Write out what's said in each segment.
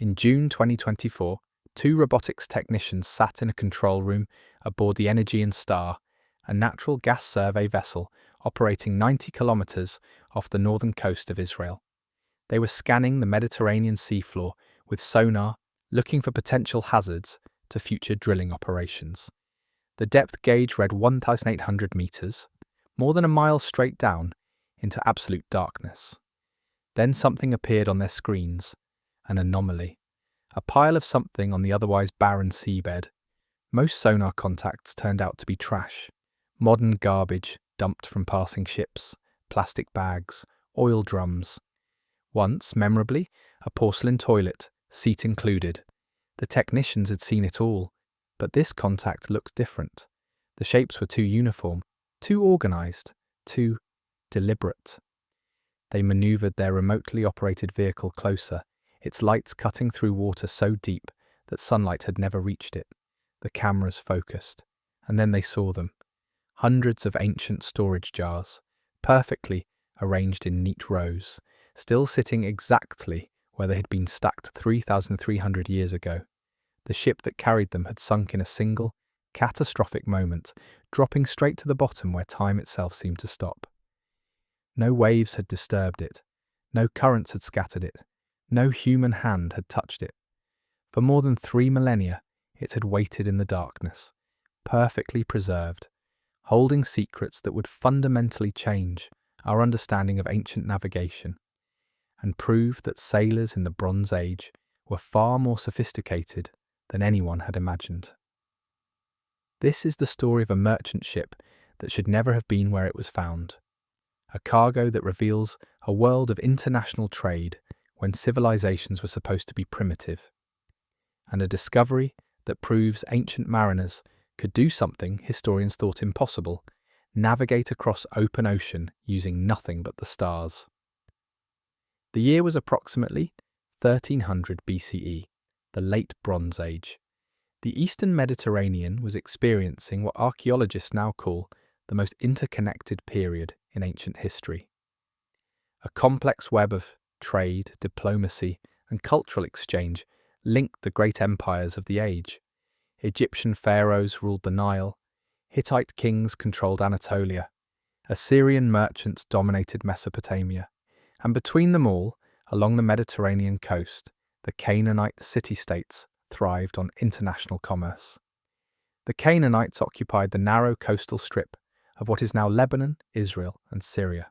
In June 2024, two robotics technicians sat in a control room aboard the Energy & Star, a natural gas survey vessel operating 90 kilometers off the northern coast of Israel. They were scanning the Mediterranean seafloor with sonar, looking for potential hazards to future drilling operations. The depth gauge read 1,800 meters, more than a mile straight down into absolute darkness. Then something appeared on their screens, an anomaly, a pile of something on the otherwise barren seabed. Most sonar contacts turned out to be trash, modern garbage dumped from passing ships, plastic bags, oil drums. Once, memorably, a porcelain toilet, seat included. The technicians had seen it all, but this contact looked different. The shapes were too uniform, too organized, too deliberate. They maneuvered their remotely operated vehicle closer, its lights cutting through water so deep that sunlight had never reached it. The cameras focused, and then they saw them. Hundreds of ancient storage jars, perfectly arranged in neat rows, still sitting exactly where they had been stacked 3,300 years ago. The ship that carried them had sunk in a single, catastrophic moment, dropping straight to the bottom where time itself seemed to stop. No waves had disturbed it, no currents had scattered it, no human hand had touched it. For more than 3 millennia, it had waited in the darkness, perfectly preserved, holding secrets that would fundamentally change our understanding of ancient navigation, and prove that sailors in the Bronze Age were far more sophisticated than anyone had imagined. This is the story of a merchant ship that should never have been where it was found, a cargo that reveals a world of international trade when civilizations were supposed to be primitive, and a discovery that proves ancient mariners could do something historians thought impossible: navigate across open ocean using nothing but the stars. The year was approximately 1300 BCE, the late Bronze Age. The Eastern Mediterranean was experiencing what archaeologists now call the most interconnected period in ancient history. A complex web of trade, diplomacy, and cultural exchange linked the great empires of the age. Egyptian pharaohs ruled the Nile, Hittite kings controlled Anatolia, Assyrian merchants dominated Mesopotamia, and between them all, along the Mediterranean coast, the Canaanite city-states thrived on international commerce. The Canaanites occupied the narrow coastal strip of what is now Lebanon, Israel, and Syria,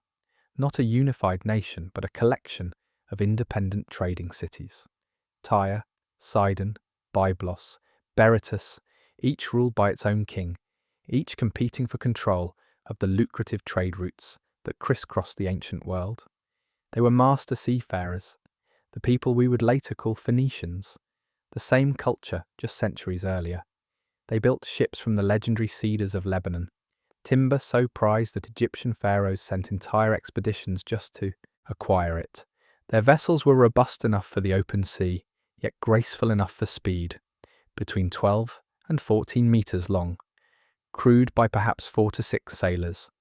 not a unified nation but a collection of independent trading cities. Tyre, Sidon, Byblos, Berytus, each ruled by its own king, each competing for control of the lucrative trade routes that crisscrossed the ancient world. They were master seafarers, the people we would later call Phoenicians, the same culture just centuries earlier. They built ships from the legendary cedars of Lebanon, timber so prized that Egyptian pharaohs sent entire expeditions just to acquire it. Their vessels were robust enough for the open sea, yet graceful enough for speed, between 12 and 14 meters long, crewed by perhaps 4 to 6 sailors,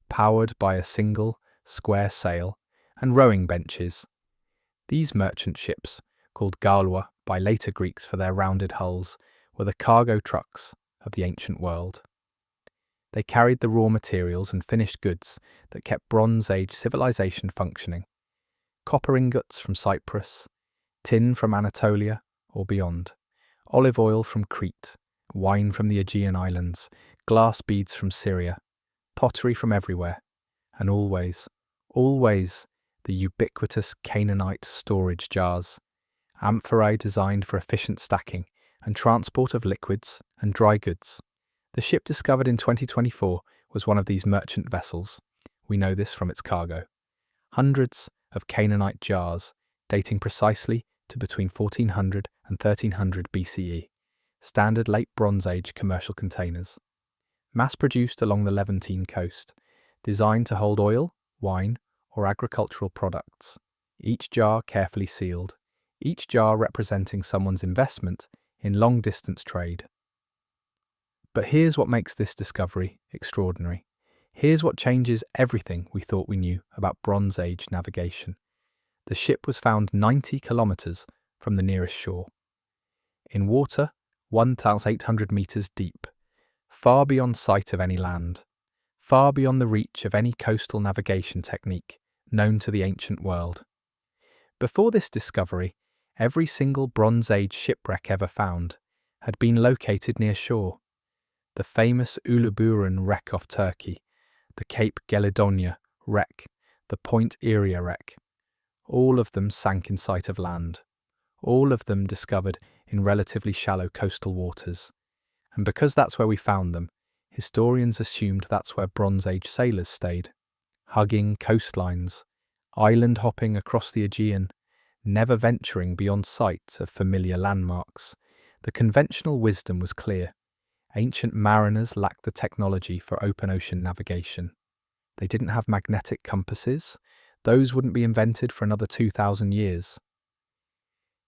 powered by a single, square sail, and rowing benches. These merchant ships, called galwa by later Greeks for their rounded hulls, were the cargo trucks of the ancient world. They carried the raw materials and finished goods that kept Bronze Age civilization functioning. Copper ingots from Cyprus, tin from Anatolia or beyond, olive oil from Crete, wine from the Aegean Islands, glass beads from Syria, pottery from everywhere, and always, the ubiquitous Canaanite storage jars, amphorae designed for efficient stacking and transport of liquids and dry goods. The ship discovered in 2024 was one of these merchant vessels. We know this from its cargo. Hundreds of Canaanite jars, dating precisely to between 1400 and 1300 BCE, standard late Bronze Age commercial containers. Mass-produced along the Levantine coast, designed to hold oil, wine, or agricultural products, each jar carefully sealed, each jar representing someone's investment in long-distance trade. But here's what makes this discovery extraordinary. Here's what changes everything we thought we knew about Bronze Age navigation. The ship was found 90 kilometers from the nearest shore. In water 1,800 meters deep, far beyond sight of any land, far beyond the reach of any coastal navigation technique known to the ancient world. Before this discovery, every single Bronze Age shipwreck ever found had been located near shore. The famous Uluburun wreck off Turkey, the Cape Gelidonia wreck, the Point Iria wreck, all of them sank in sight of land, all of them discovered in relatively shallow coastal waters. And because that's where we found them, historians assumed that's where Bronze Age sailors stayed, hugging coastlines, island hopping across the Aegean, never venturing beyond sight of familiar landmarks. The conventional wisdom was clear. Ancient mariners lacked the technology for open ocean navigation. They didn't have magnetic compasses. Those wouldn't be invented for another 2,000 years.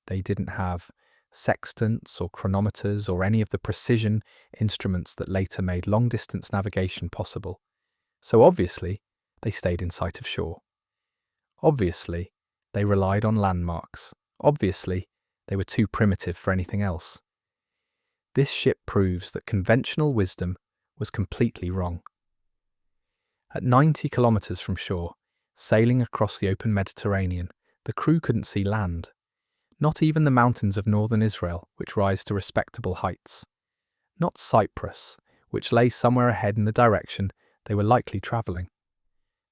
They didn't have sextants or chronometers or any of the precision instruments that later made long-distance navigation possible. So obviously, they stayed in sight of shore. Obviously, they relied on landmarks. Obviously, they were too primitive for anything else. This ship proves that conventional wisdom was completely wrong. At 90 kilometers from shore, sailing across the open Mediterranean, the crew couldn't see land. Not even the mountains of northern Israel, which rise to respectable heights. Not Cyprus, which lay somewhere ahead in the direction they were likely travelling.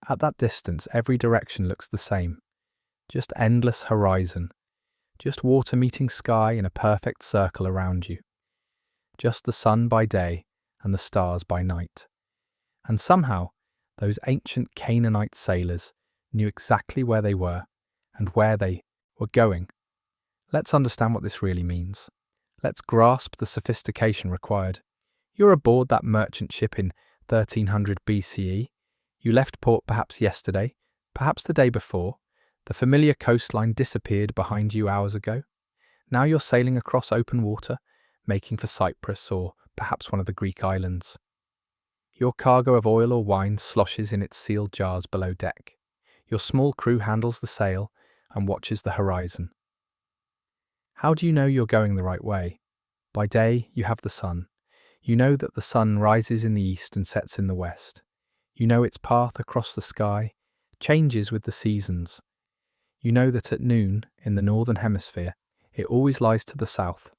At that distance, every direction looks the same. Just endless horizon. Just water meeting sky in a perfect circle around you. Just the sun by day and the stars by night. And somehow, those ancient Canaanite sailors knew exactly where they were and where they were going. Let's understand what this really means. Let's grasp the sophistication required. You're aboard that merchant ship in 1300 BCE. You left port perhaps yesterday, perhaps the day before. The familiar coastline disappeared behind you hours ago. Now you're sailing across open water, making for Cyprus or perhaps one of the Greek islands. Your cargo of oil or wine sloshes in its sealed jars below deck. Your small crew handles the sail and watches the horizon. How do you know you're going the right way? By day, you have the sun. You know that the sun rises in the east and sets in the west. You know its path across the sky changes with the seasons. You know that at noon, in the northern hemisphere, it always lies to the south.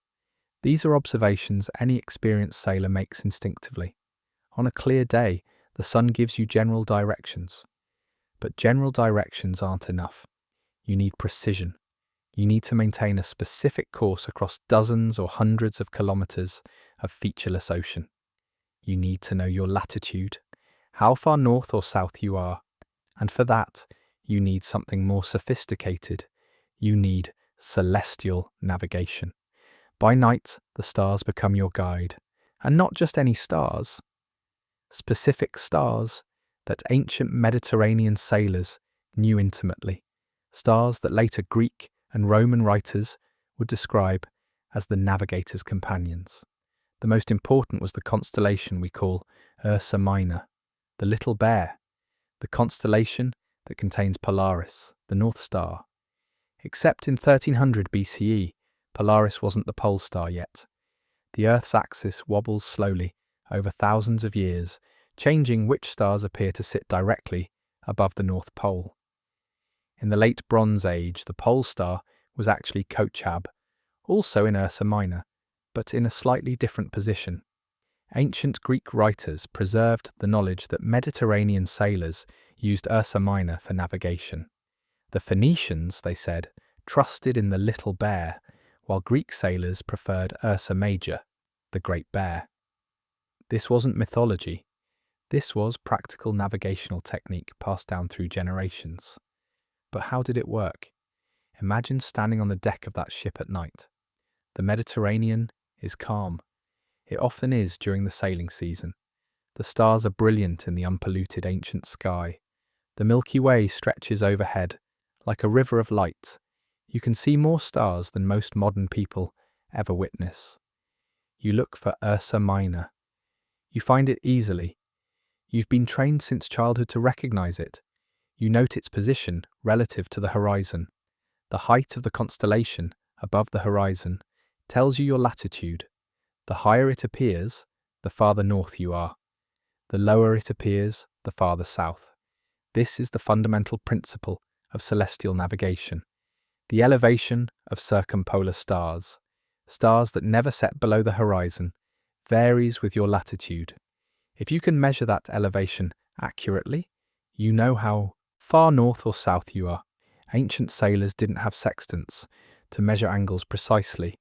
These are observations any experienced sailor makes instinctively. On a clear day, the sun gives you general directions. But general directions aren't enough. You need precision. You need to maintain a specific course across dozens or hundreds of kilometers of featureless ocean. You need to know your latitude, how far north or south you are, and for that, you need something more sophisticated. You need celestial navigation. By night, the stars become your guide, and not just any stars. Specific stars that ancient Mediterranean sailors knew intimately, stars that later Greek and Roman writers would describe as the navigator's companions. The most important was the constellation we call Ursa Minor, the Little Bear, the constellation that contains Polaris, the North Star. Except in 1300 BCE, Polaris wasn't the pole star yet. The Earth's axis wobbles slowly over thousands of years, changing which stars appear to sit directly above the North Pole. In the late Bronze Age, the pole star was actually Kochab, also in Ursa Minor, but in a slightly different position. Ancient Greek writers preserved the knowledge that Mediterranean sailors used Ursa Minor for navigation. The Phoenicians, they said, trusted in the Little Bear, while Greek sailors preferred Ursa Major, the Great Bear. This wasn't mythology. This was practical navigational technique passed down through generations. But how did it work? Imagine standing on the deck of that ship at night. The Mediterranean is calm. It often is during the sailing season. The stars are brilliant in the unpolluted ancient sky. The Milky Way stretches overhead like a river of light. You can see more stars than most modern people ever witness. You look for Ursa Minor. You find it easily. You've been trained since childhood to recognize it. You note its position relative to the horizon, the height of the constellation above the horizon tells you your latitude. The higher it appears, the farther north you are. The lower it appears, the farther south. This is the fundamental principle of celestial navigation. The elevation of circumpolar stars, stars that never set below the horizon, varies with your latitude. If you can measure that elevation accurately, you know how far north or south you are. Ancient sailors didn't have sextants to measure angles precisely,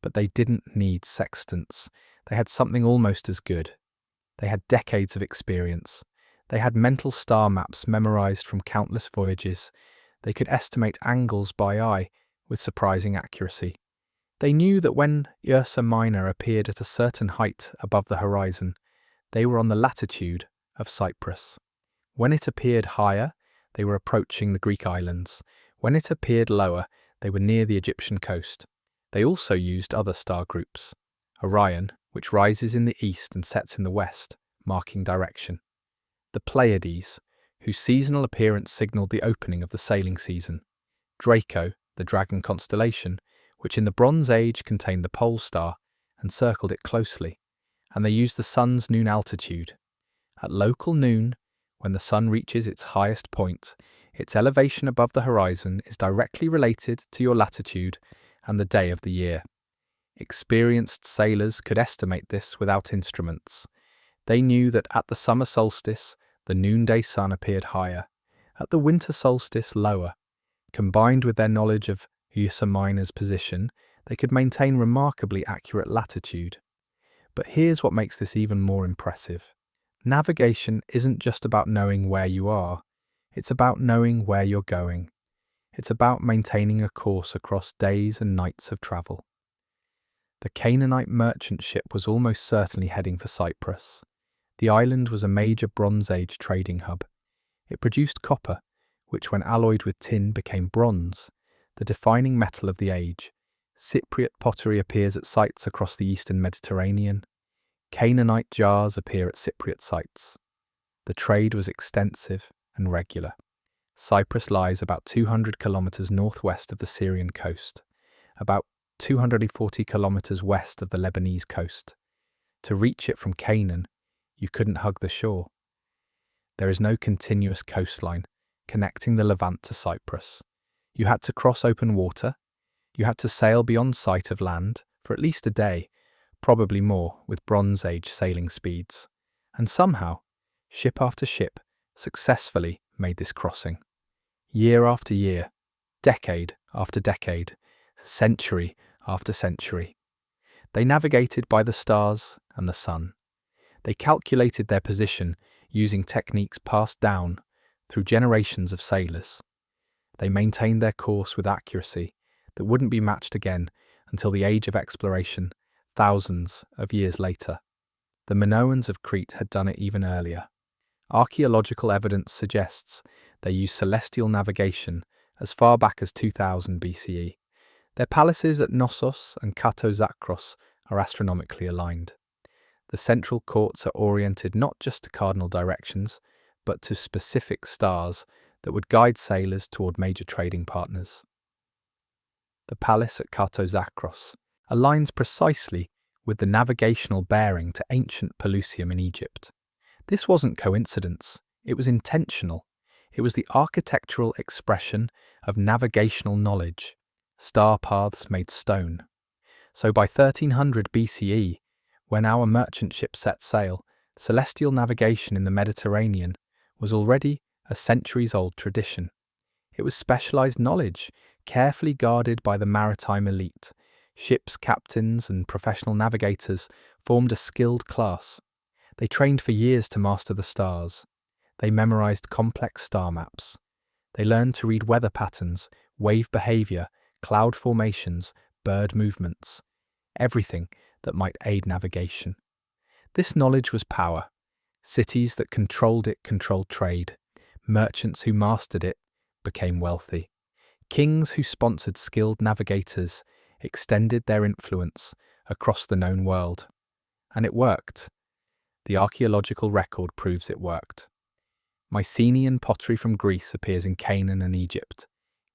but they didn't need sextants. They had something almost as good. They had decades of experience. They had mental star maps memorized from countless voyages. They could estimate angles by eye with surprising accuracy. They knew that when Ursa Minor appeared at a certain height above the horizon, they were on the latitude of Cyprus. When it appeared higher, they were approaching the Greek islands. When it appeared lower, they were near the Egyptian coast. They also used other star groups. Orion, which rises in the east and sets in the west, marking direction. The Pleiades, whose seasonal appearance signaled the opening of the sailing season. Draco, the dragon constellation, which in the Bronze Age contained the pole star and circled it closely. And they used the sun's noon altitude. At local noon, when the sun reaches its highest point, its elevation above the horizon is directly related to your latitude and the day of the year. Experienced sailors could estimate this without instruments. They knew that at the summer solstice, the noonday sun appeared higher, at the winter solstice lower. Combined with their knowledge of Ursa Minor's position, they could maintain remarkably accurate latitude. But here's what makes this even more impressive. Navigation isn't just about knowing where you are, it's about knowing where you're going. It's about maintaining a course across days and nights of travel. The Canaanite merchant ship was almost certainly heading for Cyprus. The island was a major Bronze Age trading hub. It produced copper, which when alloyed with tin became bronze, the defining metal of the age. Cypriot pottery appears at sites across the eastern Mediterranean. Canaanite jars appear at Cypriot sites. The trade was extensive and regular. Cyprus lies about 200 kilometers northwest of the Syrian coast, about 240 kilometers west of the Lebanese coast. To reach it from Canaan, you couldn't hug the shore. There is no continuous coastline connecting the Levant to Cyprus. You had to cross open water. You had to sail beyond sight of land for at least a day, probably more with Bronze Age sailing speeds. And somehow, ship after ship successfully made this crossing. Year after year, decade after decade, century after century. They navigated by the stars and the sun. They calculated their position using techniques passed down through generations of sailors. They maintained their course with accuracy that wouldn't be matched again until the age of exploration, thousands of years later. The Minoans of Crete had done it even earlier. Archaeological evidence suggests they used celestial navigation as far back as 2000 BCE. Their palaces at Knossos and Katozakros are astronomically aligned. The central courts are oriented not just to cardinal directions, but to specific stars that would guide sailors toward major trading partners. The palace at Katozakros aligns precisely with the navigational bearing to ancient Pelusium in Egypt. This wasn't coincidence, it was intentional. It was the architectural expression of navigational knowledge, star paths made stone. So by 1300 BCE, when our merchant ship set sail, celestial navigation in the Mediterranean was already a centuries-old tradition. It was specialized knowledge, carefully guarded by the maritime elite. Ships' captains and professional navigators formed a skilled class. They trained for years to master the stars. They memorized complex star maps. They learned to read weather patterns, wave behavior, cloud formations, bird movements, everything that might aid navigation. This knowledge was power. Cities that controlled it controlled trade. Merchants who mastered it became wealthy. Kings who sponsored skilled navigators extended their influence across the known world. And it worked. The archaeological record proves it worked. Mycenaean pottery from Greece appears in Canaan and Egypt.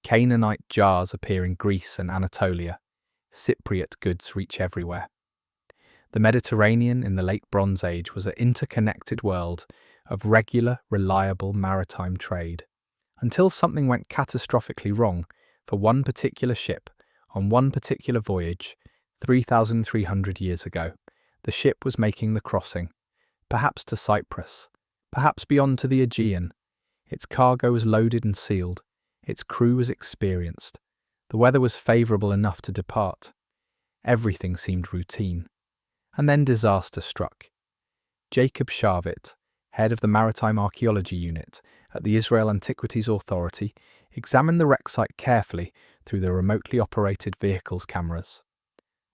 Canaanite jars appear in Greece and Anatolia. Cypriot goods reach everywhere. The Mediterranean in the late Bronze Age was an interconnected world of regular, reliable maritime trade, until something went catastrophically wrong for one particular ship on one particular voyage 3,300 years ago. The ship was making the crossing, perhaps to Cyprus, perhaps beyond to the Aegean. Its cargo was loaded and sealed. Its crew was experienced. The weather was favourable enough to depart. Everything seemed routine. And then disaster struck. Jacob Sharvit, head of the Maritime Archaeology Unit at the Israel Antiquities Authority, examined the wreck site carefully through the remotely operated vehicle's cameras.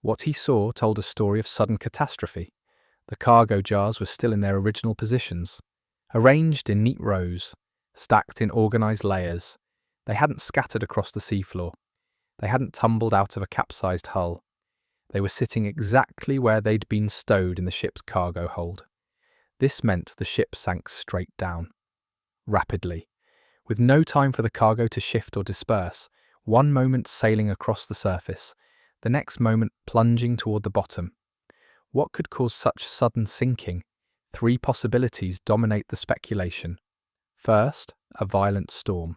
What he saw told a story of sudden catastrophe. The cargo jars were still in their original positions, arranged in neat rows, stacked in organised layers. They hadn't scattered across the seafloor. They hadn't tumbled out of a capsized hull. They were sitting exactly where they'd been stowed in the ship's cargo hold. This meant the ship sank straight down. Rapidly. With no time for the cargo to shift or disperse, one moment sailing across the surface, the next moment plunging toward the bottom. What could cause such sudden sinking? 3 possibilities dominate the speculation. First, a violent storm.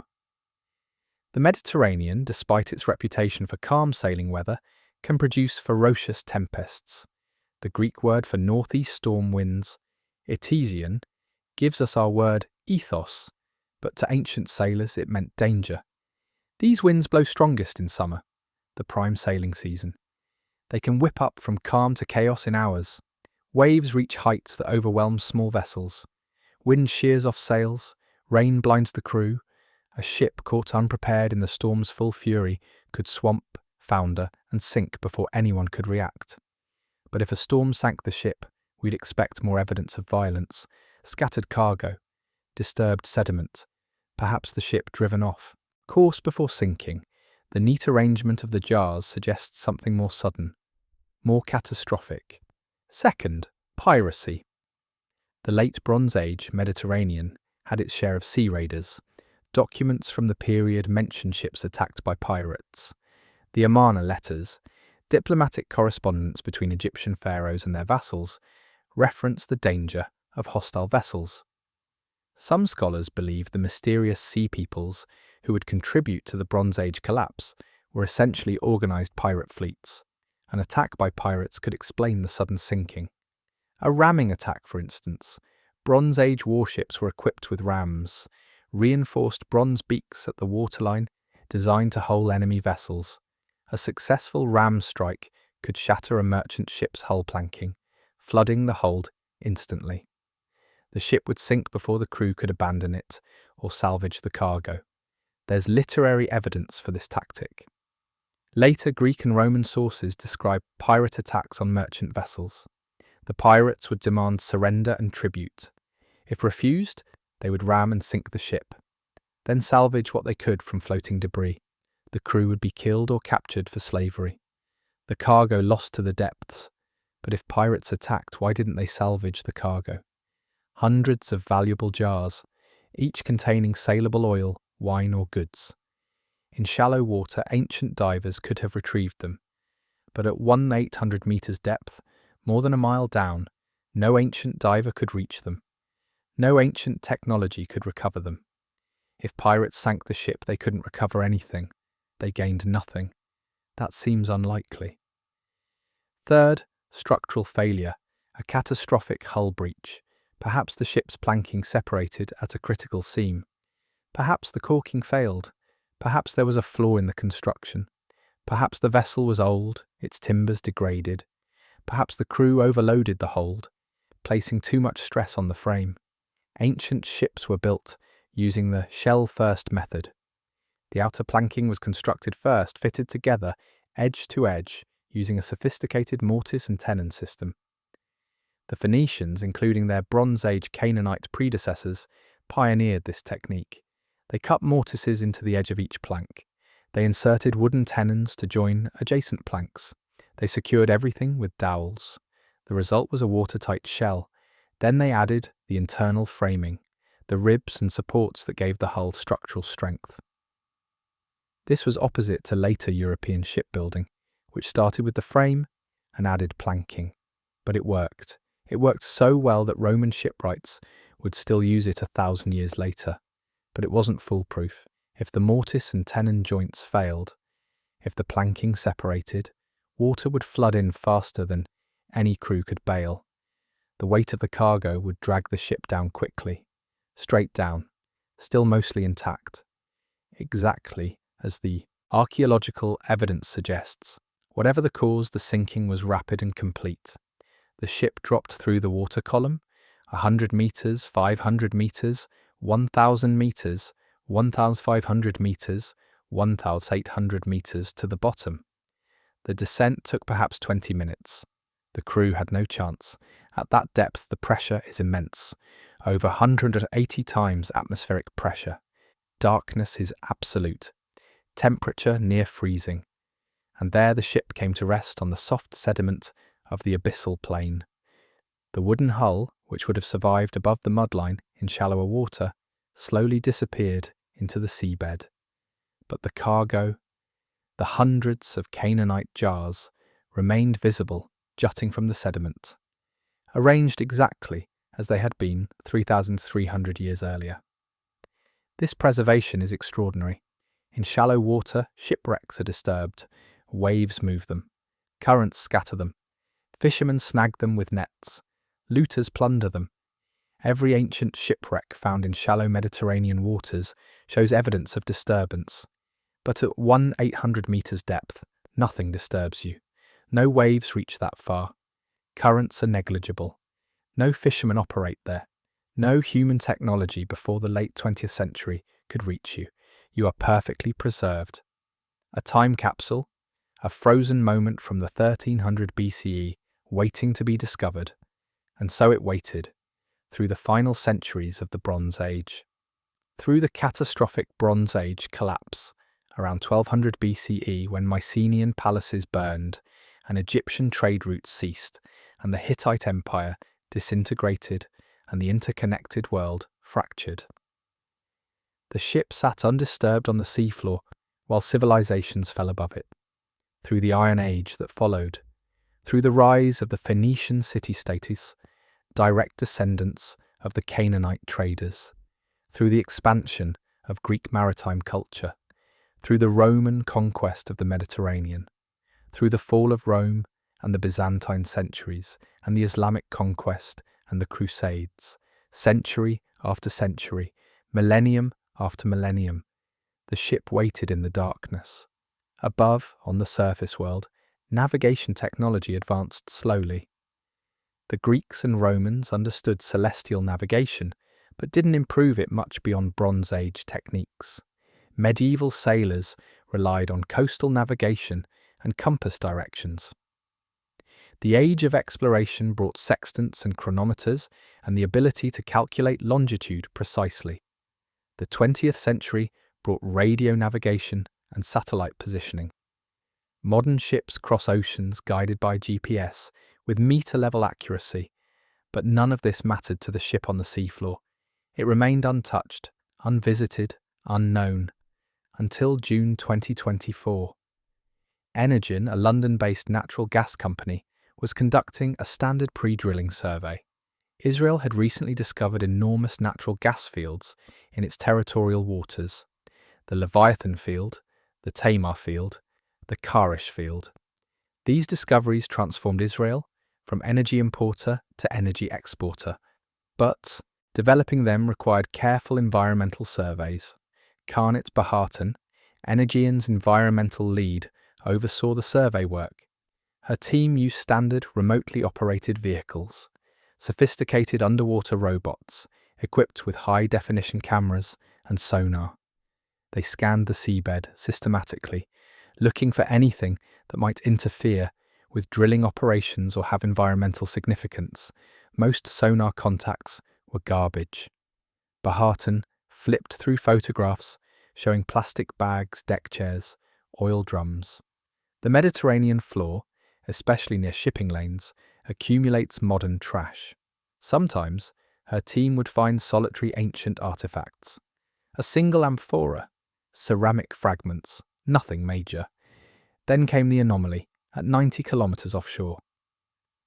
The Mediterranean, despite its reputation for calm sailing weather, can produce ferocious tempests. The Greek word for northeast storm winds, etesian, gives us our word ethos, but to ancient sailors it meant danger. These winds blow strongest in summer, the prime sailing season. They can whip up from calm to chaos in hours. Waves reach heights that overwhelm small vessels. Wind shears off sails, rain blinds the crew. A ship caught unprepared in the storm's full fury could swamp, founder, and sink before anyone could react. But if a storm sank the ship, we'd expect more evidence of violence, scattered cargo, disturbed sediment, perhaps the ship driven off. Course before sinking, the neat arrangement of the jars suggests something more sudden, more catastrophic. Second, piracy. The late Bronze Age Mediterranean had its share of sea raiders. Documents from the period mention ships attacked by pirates. The Amarna letters, diplomatic correspondence between Egyptian pharaohs and their vassals, reference the danger of hostile vessels. Some scholars believe the mysterious sea peoples who would contribute to the Bronze Age collapse were essentially organised pirate fleets. An attack by pirates could explain the sudden sinking. A ramming attack, for instance. Bronze Age warships were equipped with rams, reinforced bronze beaks at the waterline, designed to hole enemy vessels. A successful ram strike could shatter a merchant ship's hull planking, flooding the hold instantly. The ship would sink before the crew could abandon it or salvage the cargo. There's literary evidence for this tactic. Later Greek and Roman sources describe pirate attacks on merchant vessels. The pirates would demand surrender and tribute. If refused, they would ram and sink the ship, then salvage what they could from floating debris. The crew would be killed or captured for slavery. The cargo lost to the depths. But if pirates attacked, why didn't they salvage the cargo? Hundreds of valuable jars, each containing saleable oil, wine or goods. In shallow water, ancient divers could have retrieved them. But at 1,800 meters depth, more than a mile down, no ancient diver could reach them. No ancient technology could recover them. If pirates sank the ship, they couldn't recover anything. They gained nothing. That seems unlikely. Third, structural failure, a catastrophic hull breach. Perhaps the ship's planking separated at a critical seam. Perhaps the caulking failed. Perhaps there was a flaw in the construction. Perhaps the vessel was old, its timbers degraded. Perhaps the crew overloaded the hold, placing too much stress on the frame. Ancient ships were built using the shell-first method. The outer planking was constructed first, fitted together, edge to edge, using a sophisticated mortise and tenon system. The Phoenicians, including their Bronze Age Canaanite predecessors, pioneered this technique. They cut mortises into the edge of each plank. They inserted wooden tenons to join adjacent planks. They secured everything with dowels. The result was a watertight shell. Then they added the internal framing, the ribs and supports that gave the hull structural strength. This was opposite to later European shipbuilding, which started with the frame and added planking. But it worked. It worked so well that Roman shipwrights would still use it 1,000 years later. But it wasn't foolproof. If the mortise and tenon joints failed, if the planking separated, water would flood in faster than any crew could bail. The weight of the cargo would drag the ship down quickly, straight down, still mostly intact. Exactly as the archaeological evidence suggests. Whatever the cause, the sinking was rapid and complete. The ship dropped through the water column, 100 meters, 500 meters, 1,000 meters, 1,500 meters, 1,800 meters to the bottom. The descent took perhaps 20 minutes. The crew had no chance. At that depth, the pressure is immense, over 180 times atmospheric pressure. Darkness is absolute, temperature near freezing. And there the ship came to rest on the soft sediment of the abyssal plain. The wooden hull, which would have survived above the mudline in shallower water, slowly disappeared into the seabed. But the cargo, the hundreds of Canaanite jars, remained visible, jutting from the sediment, arranged exactly as they had been 3,300 years earlier. This preservation is extraordinary. In shallow water, shipwrecks are disturbed, waves move them, currents scatter them, fishermen snag them with nets, looters plunder them. Every ancient shipwreck found in shallow Mediterranean waters shows evidence of disturbance. But at 1,800 meters depth, nothing disturbs you. No waves reach that far. Currents are negligible. No fishermen operate there. No human technology before the late 20th century could reach you. You are perfectly preserved. A time capsule, a frozen moment from the 1300 BCE, waiting to be discovered. And so it waited, through the final centuries of the Bronze Age. Through the catastrophic Bronze Age collapse, around 1200 BCE, when Mycenaean palaces burned, and Egyptian trade routes ceased, and the Hittite Empire disintegrated, and the interconnected world fractured. The ship sat undisturbed on the seafloor, while civilizations fell above it. Through the Iron Age that followed, through the rise of the Phoenician city-states, direct descendants of the Canaanite traders, through the expansion of Greek maritime culture, through the Roman conquest of the Mediterranean, through the fall of Rome and the Byzantine centuries, and the Islamic conquest and the Crusades, century after century, millennium after millennium, the ship waited in the darkness. Above, on the surface world, navigation technology advanced slowly. The Greeks and Romans understood celestial navigation, but didn't improve it much beyond Bronze Age techniques. Medieval sailors relied on coastal navigation and compass directions. The age of exploration brought sextants and chronometers and the ability to calculate longitude precisely. The 20th century brought radio navigation and satellite positioning. Modern ships cross oceans guided by GPS with meter-level accuracy, but none of this mattered to the ship on the seafloor. It remained untouched, unvisited, unknown, until June 2024. Energen, a London-based natural gas company, was conducting a standard pre-drilling survey. Israel had recently discovered enormous natural gas fields in its territorial waters: the Leviathan field, the Tamar field, the Karish field. These discoveries transformed Israel from energy importer to energy exporter, but developing them required careful environmental surveys. Karnit Bahartan, Energean's environmental lead, oversaw the survey work. Her team used standard remotely operated vehicles, sophisticated underwater robots equipped with high-definition cameras and sonar. They scanned the seabed systematically, looking for anything that might interfere with drilling operations or have environmental significance. Most sonar contacts were garbage. Bahartan flipped through photographs showing plastic bags, deck chairs, oil drums. The Mediterranean floor, especially near shipping lanes, accumulates modern trash. Sometimes her team would find solitary ancient artifacts. A single amphora, ceramic fragments, nothing major. Then came the anomaly, at 90 kilometers offshore.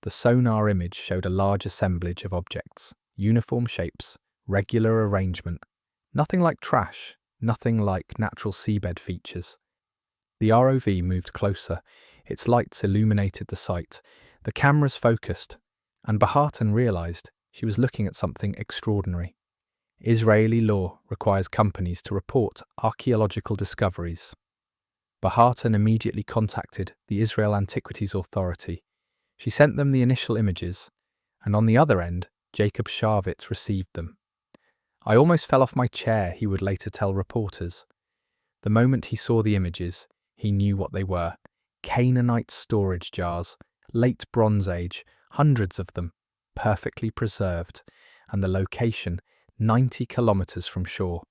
The sonar image showed a large assemblage of objects, uniform shapes, regular arrangement. Nothing like trash, nothing like natural seabed features. The ROV moved closer, its lights illuminated the site, the cameras focused, and Bahartan realized she was looking at something extraordinary. Israeli law requires companies to report archaeological discoveries. Bahartan immediately contacted the Israel Antiquities Authority. She sent them the initial images, and on the other end, Jacob Sharvitz received them. "I almost fell off my chair," he would later tell reporters. The moment he saw the images, he knew what they were. Canaanite storage jars, late Bronze Age, hundreds of them, perfectly preserved, and the location 90 kilometers from shore,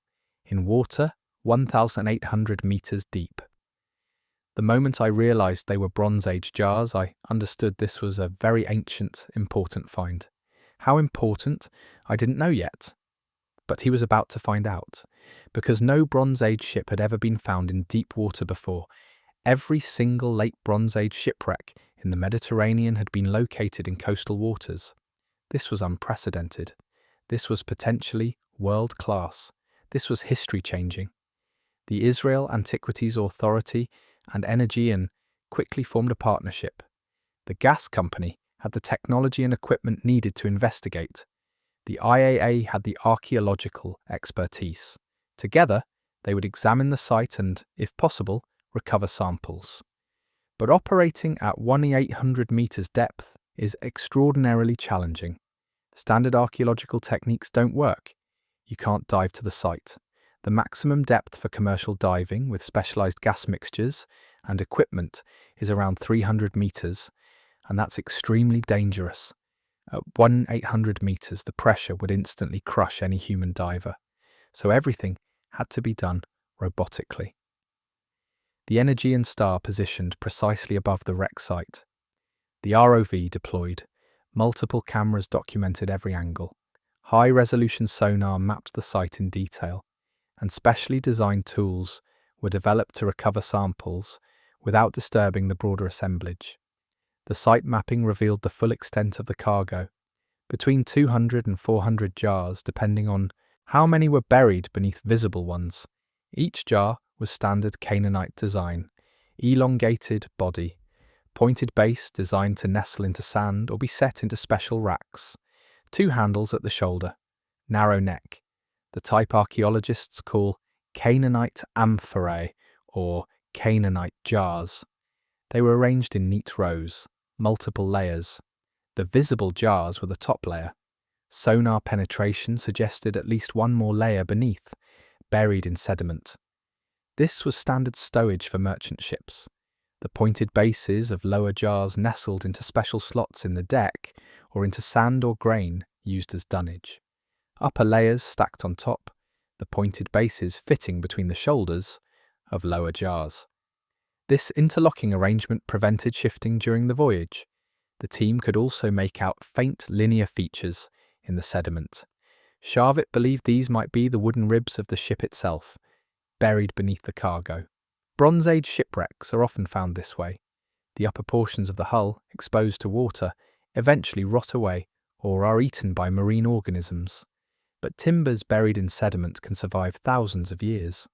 in water 1,800 meters deep. The moment I realized they were Bronze Age jars, I understood this was a very ancient, important find. How important, I didn't know yet. But he was about to find out, because no Bronze Age ship had ever been found in deep water before. Every single late Bronze Age shipwreck in the Mediterranean had been located in coastal waters. This was unprecedented. This was potentially world-class. This was history-changing. The Israel Antiquities Authority and Energean quickly formed a partnership. The gas company had the technology and equipment needed to investigate. The IAA had the archaeological expertise. Together, they would examine the site and, if possible, recover samples. But operating at 1,800 meters depth is extraordinarily challenging. Standard archaeological techniques don't work. You can't dive to the site. The maximum depth for commercial diving with specialized gas mixtures and equipment is around 300 meters, and that's extremely dangerous. At 1,800 meters, the pressure would instantly crush any human diver, so everything had to be done robotically. The Energean star positioned precisely above the wreck site. The ROV deployed. Multiple cameras documented every angle. High-resolution sonar mapped the site in detail, and specially designed tools were developed to recover samples without disturbing the broader assemblage. The site mapping revealed the full extent of the cargo, between 200 and 400 jars depending on how many were buried beneath visible ones. Each jar was standard Canaanite design, elongated body, pointed base designed to nestle into sand or be set into special racks, 2 handles at the shoulder, narrow neck, the type archaeologists call Canaanite amphorae or Canaanite jars. They were arranged in neat rows, multiple layers. The visible jars were the top layer. Sonar penetration suggested at least one more layer beneath, buried in sediment. This was standard stowage for merchant ships. The pointed bases of lower jars nestled into special slots in the deck or into sand or grain used as dunnage. Upper layers stacked on top, the pointed bases fitting between the shoulders of lower jars. This interlocking arrangement prevented shifting during the voyage. The team could also make out faint linear features in the sediment. Sharvitz believed these might be the wooden ribs of the ship itself, buried beneath the cargo. Bronze Age shipwrecks are often found this way. The upper portions of the hull, exposed to water, eventually rot away or are eaten by marine organisms. But timbers buried in sediment can survive thousands of years.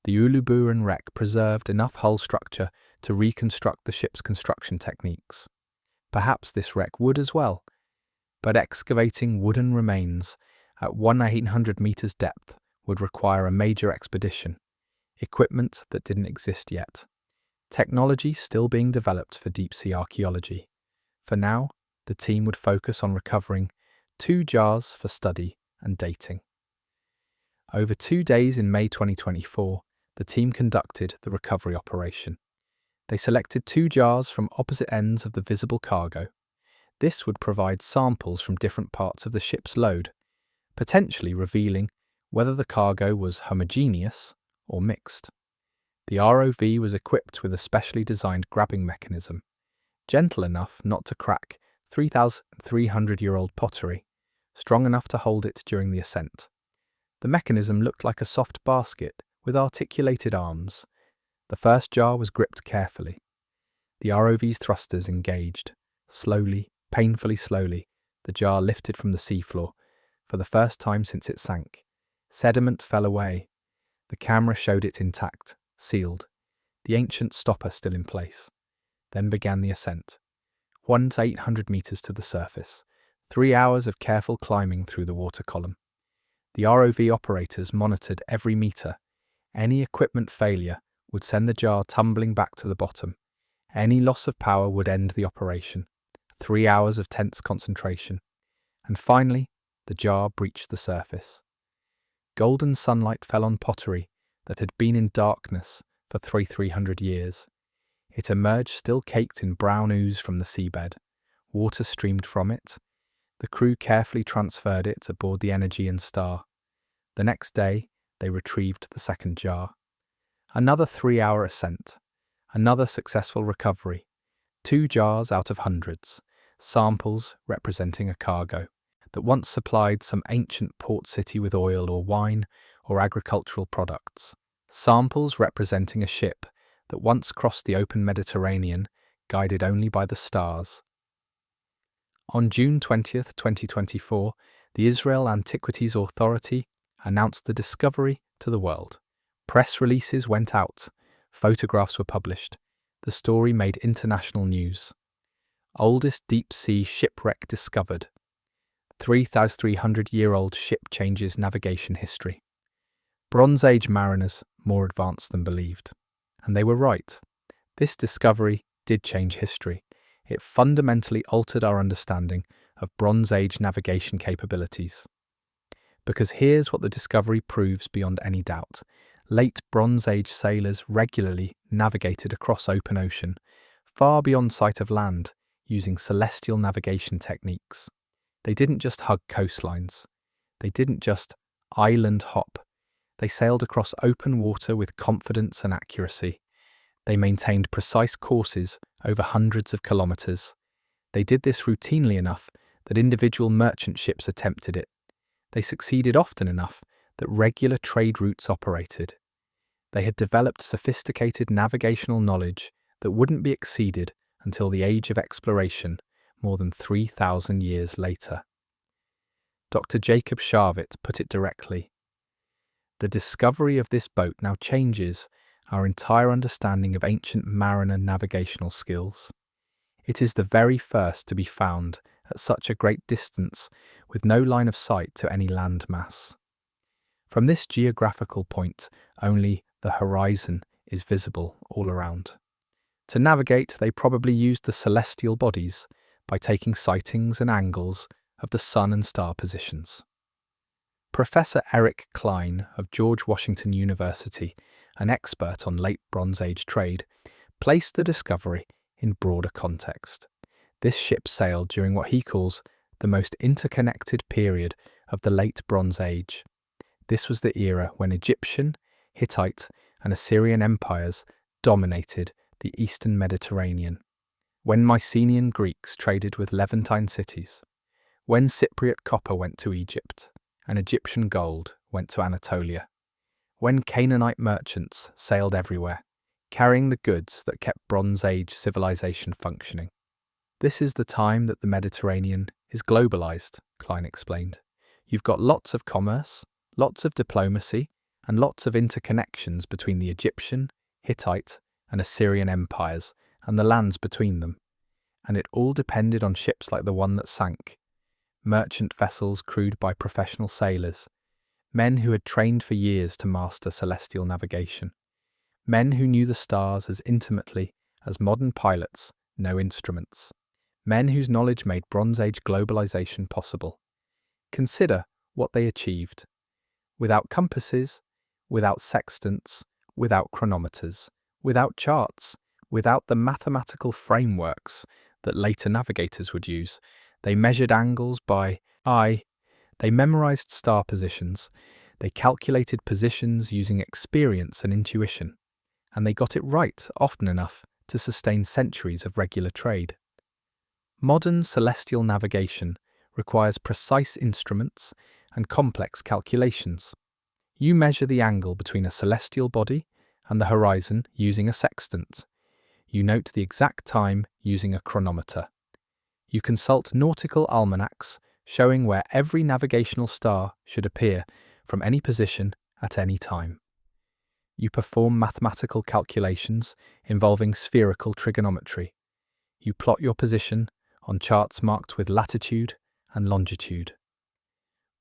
The Uluburan wreck preserved enough hull structure to reconstruct the ship's construction techniques. Perhaps this wreck would as well, but excavating wooden remains at 1,800 meters depth would require a major expedition, equipment that didn't exist yet, technology still being developed for deep-sea archaeology. For now, the team would focus on recovering 2 jars for study and dating. Over 2 days in May 2024, the team conducted the recovery operation. They selected 2 jars from opposite ends of the visible cargo. This would provide samples from different parts of the ship's load, potentially revealing whether the cargo was homogeneous or mixed. The ROV was equipped with a specially designed grabbing mechanism, gentle enough not to crack 3,300-year-old pottery, strong enough to hold it during the ascent. The mechanism looked like a soft basket with articulated arms. The first jar was gripped carefully. The ROV's thrusters engaged. Slowly, painfully slowly, the jar lifted from the seafloor, for the first time since it sank. Sediment fell away. The camera showed it intact, sealed, the ancient stopper still in place. Then began the ascent. 1 to 800 meters to the surface, 3 hours of careful climbing through the water column. The ROV operators monitored every meter. Any equipment failure would send the jar tumbling back to the bottom. Any loss of power would end the operation. 3 hours of tense concentration. And finally, the jar breached the surface. Golden sunlight fell on pottery that had been in darkness for 300 years. It emerged still caked in brown ooze from the seabed. Water streamed from it. The crew carefully transferred it aboard the Energy and Star. The next day, they retrieved the second jar. Another 3-hour ascent. Another successful recovery. 2 jars out of hundreds. Samples representing a cargo that once supplied some ancient port city with oil or wine or agricultural products. Samples representing a ship that once crossed the open Mediterranean, guided only by the stars. On June 20th, 2024, the Israel Antiquities Authority announced the discovery to the world. Press releases went out, photographs were published. The story made international news. Oldest deep-sea shipwreck discovered. 3,300-year-old ship changes navigation history. Bronze Age mariners more advanced than believed. And they were right. This discovery did change history. It fundamentally altered our understanding of Bronze Age navigation capabilities. Because here's what the discovery proves beyond any doubt. Late Bronze Age sailors regularly navigated across open ocean, far beyond sight of land, using celestial navigation techniques. They didn't just hug coastlines. They didn't just island hop. They sailed across open water with confidence and accuracy. They maintained precise courses over hundreds of kilometers. They did this routinely enough that individual merchant ships attempted it. They succeeded often enough that regular trade routes operated. They had developed sophisticated navigational knowledge that wouldn't be exceeded until the age of exploration, more than 3,000 years later. Dr. Jacob Sharvit put it directly. The discovery of this boat now changes our entire understanding of ancient mariner navigational skills. It is the very first to be found at such a great distance with no line of sight to any land mass. From this geographical point, only the horizon is visible all around. To navigate, they probably used the celestial bodies by taking sightings and angles of the sun and star positions. Professor Eric Klein of George Washington University, an expert on late Bronze Age trade, placed the discovery in broader context. This ship sailed during what he calls the most interconnected period of the late Bronze Age. This was the era when Egyptian, Hittite, and Assyrian empires dominated the eastern Mediterranean, when Mycenaean Greeks traded with Levantine cities, when Cypriot copper went to Egypt, and Egyptian gold went to Anatolia, when Canaanite merchants sailed everywhere, carrying the goods that kept Bronze Age civilization functioning. This is the time that the Mediterranean is globalized, Klein explained. You've got lots of commerce, lots of diplomacy, and lots of interconnections between the Egyptian, Hittite, and Assyrian empires and the lands between them. And it all depended on ships like the one that sank. Merchant vessels crewed by professional sailors, men who had trained for years to master celestial navigation, men who knew the stars as intimately as modern pilots know instruments, men whose knowledge made Bronze Age globalization possible. Consider what they achieved. Without compasses, without sextants, without chronometers, without charts, without the mathematical frameworks that later navigators would use, they measured angles by eye, they memorized star positions, they calculated positions using experience and intuition, and they got it right often enough to sustain centuries of regular trade. Modern celestial navigation requires precise instruments and complex calculations. You measure the angle between a celestial body and the horizon using a sextant. You note the exact time using a chronometer. You consult nautical almanacs showing where every navigational star should appear from any position at any time. You perform mathematical calculations involving spherical trigonometry. You plot your position on charts marked with latitude and longitude.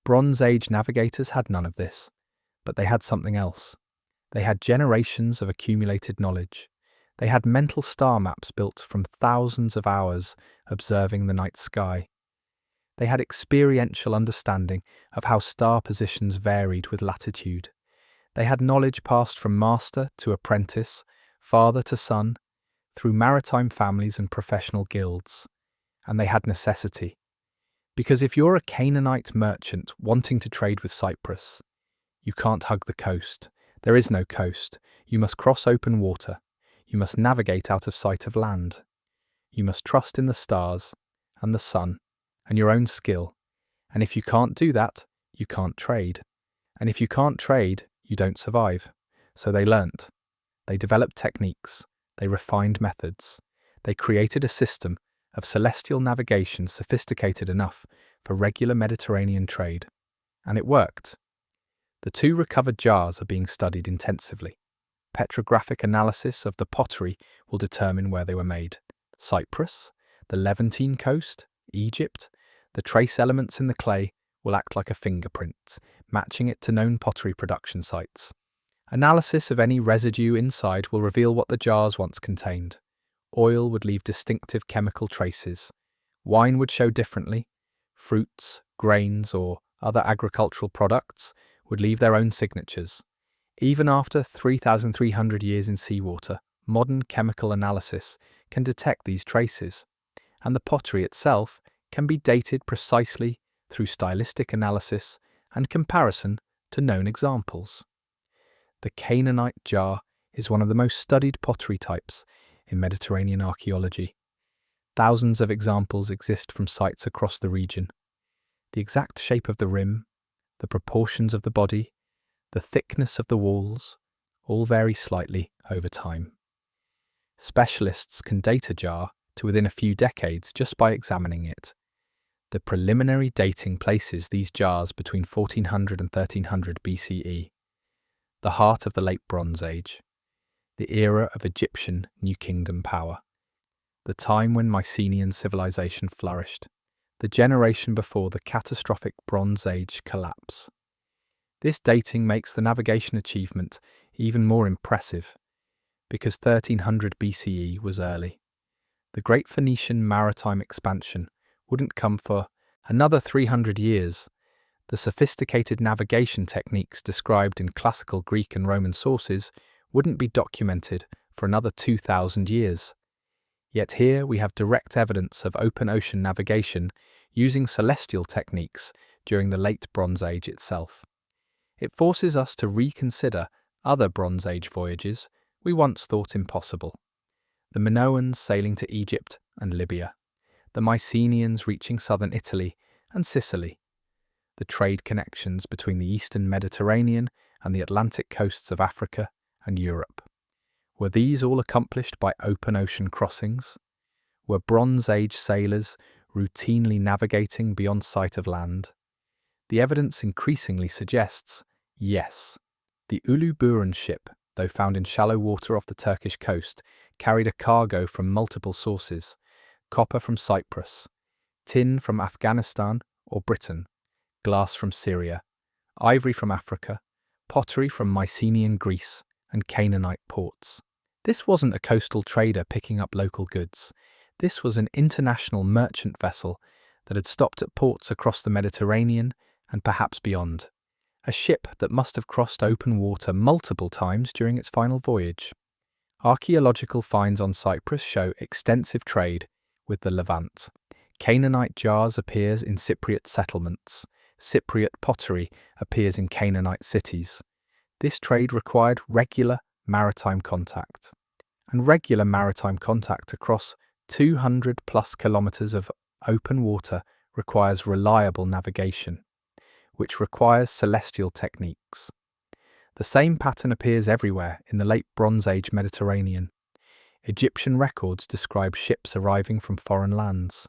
Bronze Age navigators had none of this, but they had something else. They had generations of accumulated knowledge. They had mental star maps built from thousands of hours observing the night sky. They had experiential understanding of how star positions varied with latitude. They had knowledge passed from master to apprentice, father to son, through maritime families and professional guilds. And they had necessity. Because if you're a Canaanite merchant wanting to trade with Cyprus, you can't hug the coast. There is no coast. You must cross open water. You must navigate out of sight of land. You must trust in the stars and the sun and your own skill. And if you can't do that, you can't trade. And if you can't trade, you don't survive. So they learnt. They developed techniques. They refined methods. They created a system of celestial navigation sophisticated enough for regular Mediterranean trade. And it worked. The 2 recovered jars are being studied intensively. Petrographic analysis of the pottery will determine where they were made. Cyprus, the Levantine coast, Egypt, the trace elements in the clay will act like a fingerprint, matching it to known pottery production sites. Analysis of any residue inside will reveal what the jars once contained. Oil would leave distinctive chemical traces. Wine would show differently. Fruits, grains, or other agricultural products would leave their own signatures. Even after 3,300 years in seawater, modern chemical analysis can detect these traces, and the pottery itself can be dated precisely through stylistic analysis and comparison to known examples. The Canaanite jar is one of the most studied pottery types in Mediterranean archaeology. Thousands of examples exist from sites across the region. The exact shape of the rim, the proportions of the body, the thickness of the walls, all vary slightly over time. Specialists can date a jar to within a few decades just by examining it. The preliminary dating places these jars between 1400 and 1300 BCE, the heart of the Late Bronze Age, the era of Egyptian New Kingdom power, the time when Mycenaean civilization flourished, the generation before the catastrophic Bronze Age collapse. This dating makes the navigation achievement even more impressive, because 1300 BCE was early. The Great Phoenician maritime expansion wouldn't come for another 300 years. The sophisticated navigation techniques described in classical Greek and Roman sources wouldn't be documented for another 2,000 years. Yet here we have direct evidence of open ocean navigation using celestial techniques during the Late Bronze Age itself. It forces us to reconsider other Bronze Age voyages we once thought impossible. The Minoans sailing to Egypt and Libya, the Mycenaeans reaching southern Italy and Sicily, the trade connections between the eastern Mediterranean and the Atlantic coasts of Africa and Europe. Were these all accomplished by open ocean crossings? Were Bronze Age sailors routinely navigating beyond sight of land? The evidence increasingly suggests yes. The Ulu Buran ship, though found in shallow water off the Turkish coast, carried a cargo from multiple sources: copper from Cyprus, tin from Afghanistan or Britain, glass from Syria, ivory from Africa, pottery from Mycenaean Greece and Canaanite ports. This wasn't a coastal trader picking up local goods. This was an international merchant vessel that had stopped at ports across the Mediterranean and perhaps beyond. A ship that must have crossed open water multiple times during its final voyage. Archaeological finds on Cyprus show extensive trade with the Levant. Canaanite jars appears in Cypriot settlements. Cypriot pottery appears in Canaanite cities. This trade required regular maritime contact. And regular maritime contact across 200 plus kilometers of open water requires reliable navigation, which requires celestial techniques. The same pattern appears everywhere in the Late Bronze Age Mediterranean. Egyptian records describe ships arriving from foreign lands.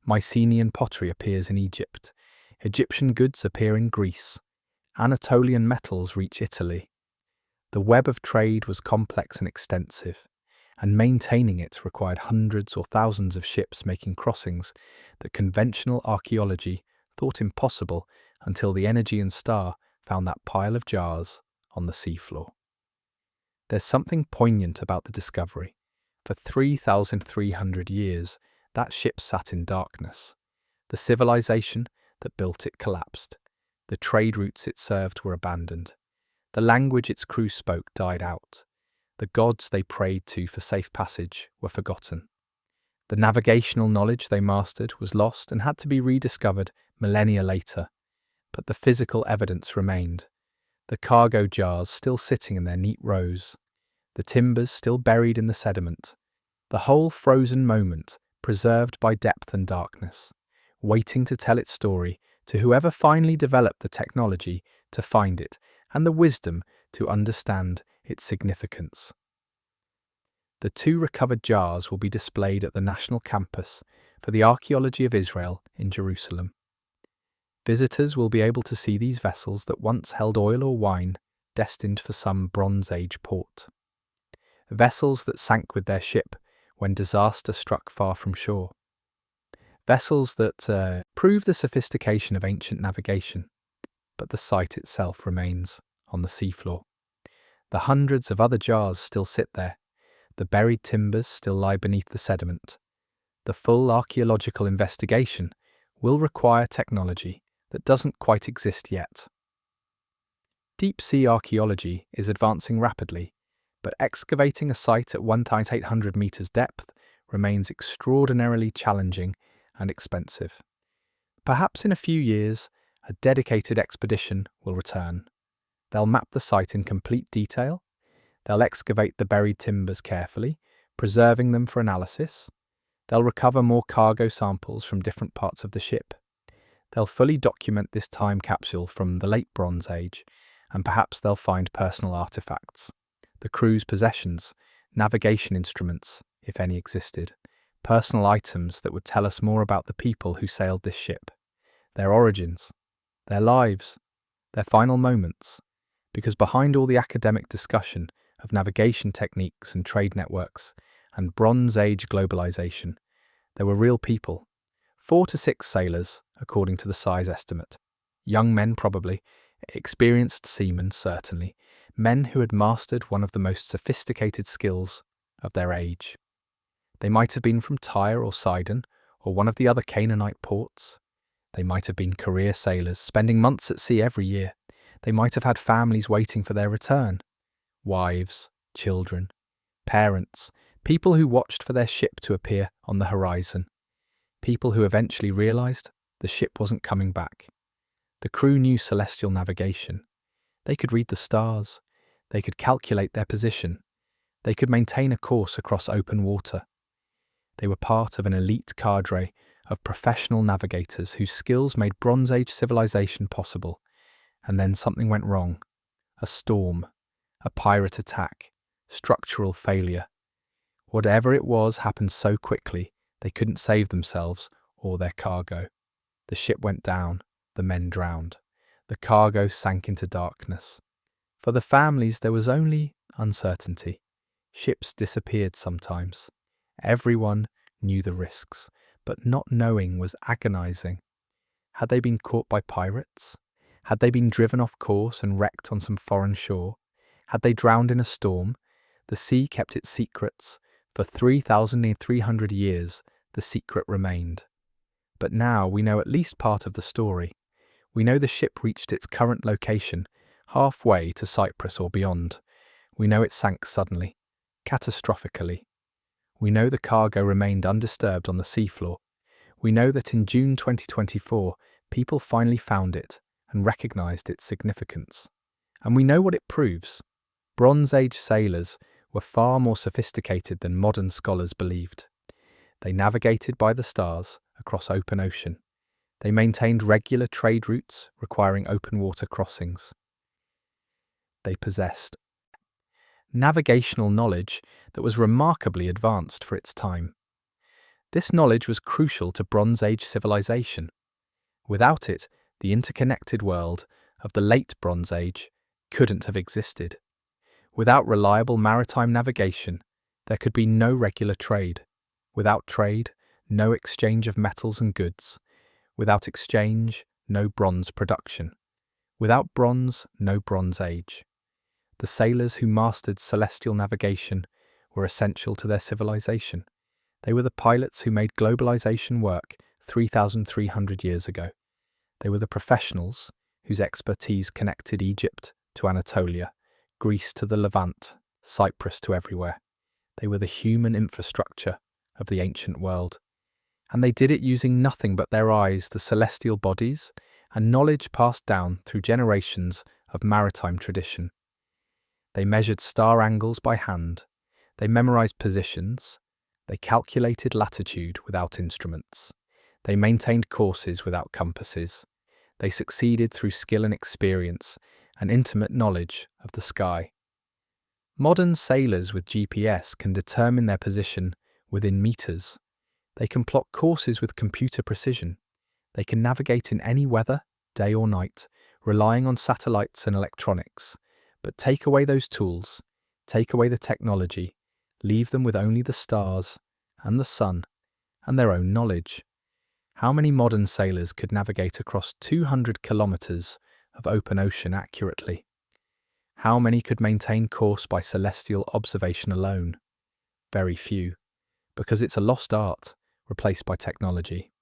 Mycenaean pottery appears in Egypt. Egyptian goods appear in Greece. Anatolian metals reach Italy. The web of trade was complex and extensive, and maintaining it required hundreds or thousands of ships making crossings that conventional archaeology thought impossible until the Energean star found that pile of jars on the seafloor. There's something poignant about the discovery. For 3,300 years, that ship sat in darkness. The civilization that built it collapsed. The trade routes it served were abandoned. The language its crew spoke died out. The gods they prayed to for safe passage were forgotten. The navigational knowledge they mastered was lost and had to be rediscovered millennia later. But the physical evidence remained. The cargo jars still sitting in their neat rows. The timbers still buried in the sediment. The whole frozen moment preserved by depth and darkness, waiting to tell its story to whoever finally developed the technology to find it and the wisdom to understand its significance. The 2 recovered jars will be displayed at the National Campus for the Archaeology of Israel in Jerusalem. Visitors will be able to see these vessels that once held oil or wine destined for some Bronze Age port. Vessels that sank with their ship when disaster struck far from shore. Vessels that prove the sophistication of ancient navigation, but the site itself remains on the seafloor. The hundreds of other jars still sit there. The buried timbers still lie beneath the sediment. The full archaeological investigation will require technology that doesn't quite exist yet. Deep-sea archaeology is advancing rapidly, but excavating a site at 1,800 meters depth remains extraordinarily challenging and expensive. Perhaps in a few years, a dedicated expedition will return. They'll map the site in complete detail. They'll excavate the buried timbers carefully, preserving them for analysis. They'll recover more cargo samples from different parts of the ship. They'll fully document this time capsule from the late Bronze Age, and perhaps they'll find personal artifacts, the crew's possessions, navigation instruments, if any existed, personal items that would tell us more about the people who sailed this ship, their origins, their lives, their final moments, because behind all the academic discussion of navigation techniques and trade networks and Bronze Age globalization, there were real people, 4 to 6 sailors, according to the size estimate. Young men probably, experienced seamen certainly, men who had mastered one of the most sophisticated skills of their age. They might have been from Tyre or Sidon or one of the other Canaanite ports. They might have been career sailors, spending months at sea every year. They might have had families waiting for their return. Wives, children, parents, people who watched for their ship to appear on the horizon. People who eventually realized the ship wasn't coming back. The crew knew celestial navigation. They could read the stars. They could calculate their position. They could maintain a course across open water. They were part of an elite cadre of professional navigators whose skills made Bronze Age civilization possible. And then something went wrong. A storm, a pirate attack, structural failure. Whatever it was happened so quickly they couldn't save themselves or their cargo. The ship went down, the men drowned. The cargo sank into darkness. For the families there was only uncertainty. Ships disappeared sometimes. Everyone knew the risks, but not knowing was agonizing. Had they been caught by pirates? Had they been driven off course and wrecked on some foreign shore? Had they drowned in a storm? The sea kept its secrets. For 3,300 years, the secret remained. But now we know at least part of the story. We know the ship reached its current location, halfway to Cyprus or beyond. We know it sank suddenly, catastrophically. We know the cargo remained undisturbed on the seafloor. We know that in June 2024, people finally found it and recognized its significance. And we know what it proves. Bronze Age sailors were far more sophisticated than modern scholars believed. They navigated by the stars across open ocean. They maintained regular trade routes requiring open water crossings. They possessed navigational knowledge that was remarkably advanced for its time. This knowledge was crucial to Bronze Age civilization. Without it, the interconnected world of the late Bronze Age couldn't have existed. Without reliable maritime navigation, there could be no regular trade. Without trade, no exchange of metals and goods. Without exchange, no bronze production. Without bronze, no Bronze Age. The sailors who mastered celestial navigation were essential to their civilization. They were the pilots who made globalization work 3,300 years ago. They were the professionals whose expertise connected Egypt to Anatolia, Greece to the Levant, Cyprus to everywhere. They were the human infrastructure of the ancient world. And they did it using nothing but their eyes, the celestial bodies, and knowledge passed down through generations of maritime tradition. They measured star angles by hand. They memorized positions. They calculated latitude without instruments. They maintained courses without compasses. They succeeded through skill and experience and intimate knowledge of the sky. Modern sailors with GPS can determine their position within meters. They can plot courses with computer precision. They can navigate in any weather, day or night, relying on satellites and electronics. But take away those tools, take away the technology, leave them with only the stars and the sun and their own knowledge. How many modern sailors could navigate across 200 kilometers of open ocean accurately? How many could maintain course by celestial observation alone? Very few, because it's a lost art replaced by technology.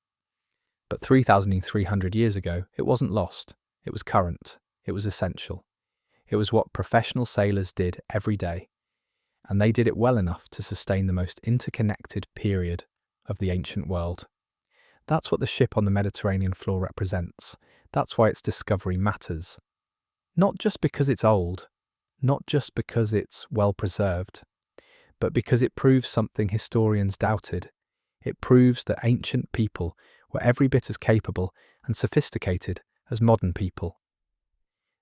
But 3,300 years ago, it wasn't lost. It was current. It was essential. It was what professional sailors did every day, and they did it well enough to sustain the most interconnected period of the ancient world. That's what the ship on the Mediterranean floor represents. That's why its discovery matters. Not just because it's old, not just because it's well preserved, but because it proves something historians doubted. It proves that ancient people were every bit as capable and sophisticated as modern people.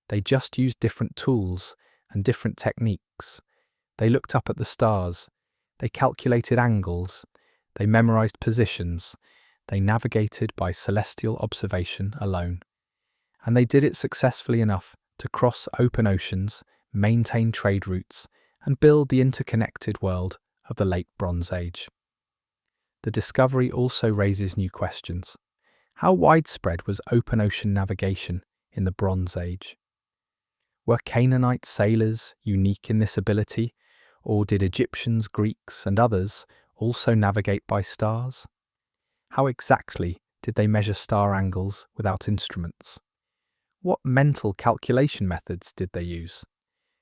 They just used different tools and different techniques. They looked up at the stars. They calculated angles. They memorized positions. They navigated by celestial observation alone. And they did it successfully enough to cross open oceans, maintain trade routes, and build the interconnected world of the late Bronze Age. The discovery also raises new questions. How widespread was open ocean navigation in the Bronze Age? Were Canaanite sailors unique in this ability, or did Egyptians, Greeks, and others also navigate by stars? How exactly did they measure star angles without instruments? What mental calculation methods did they use?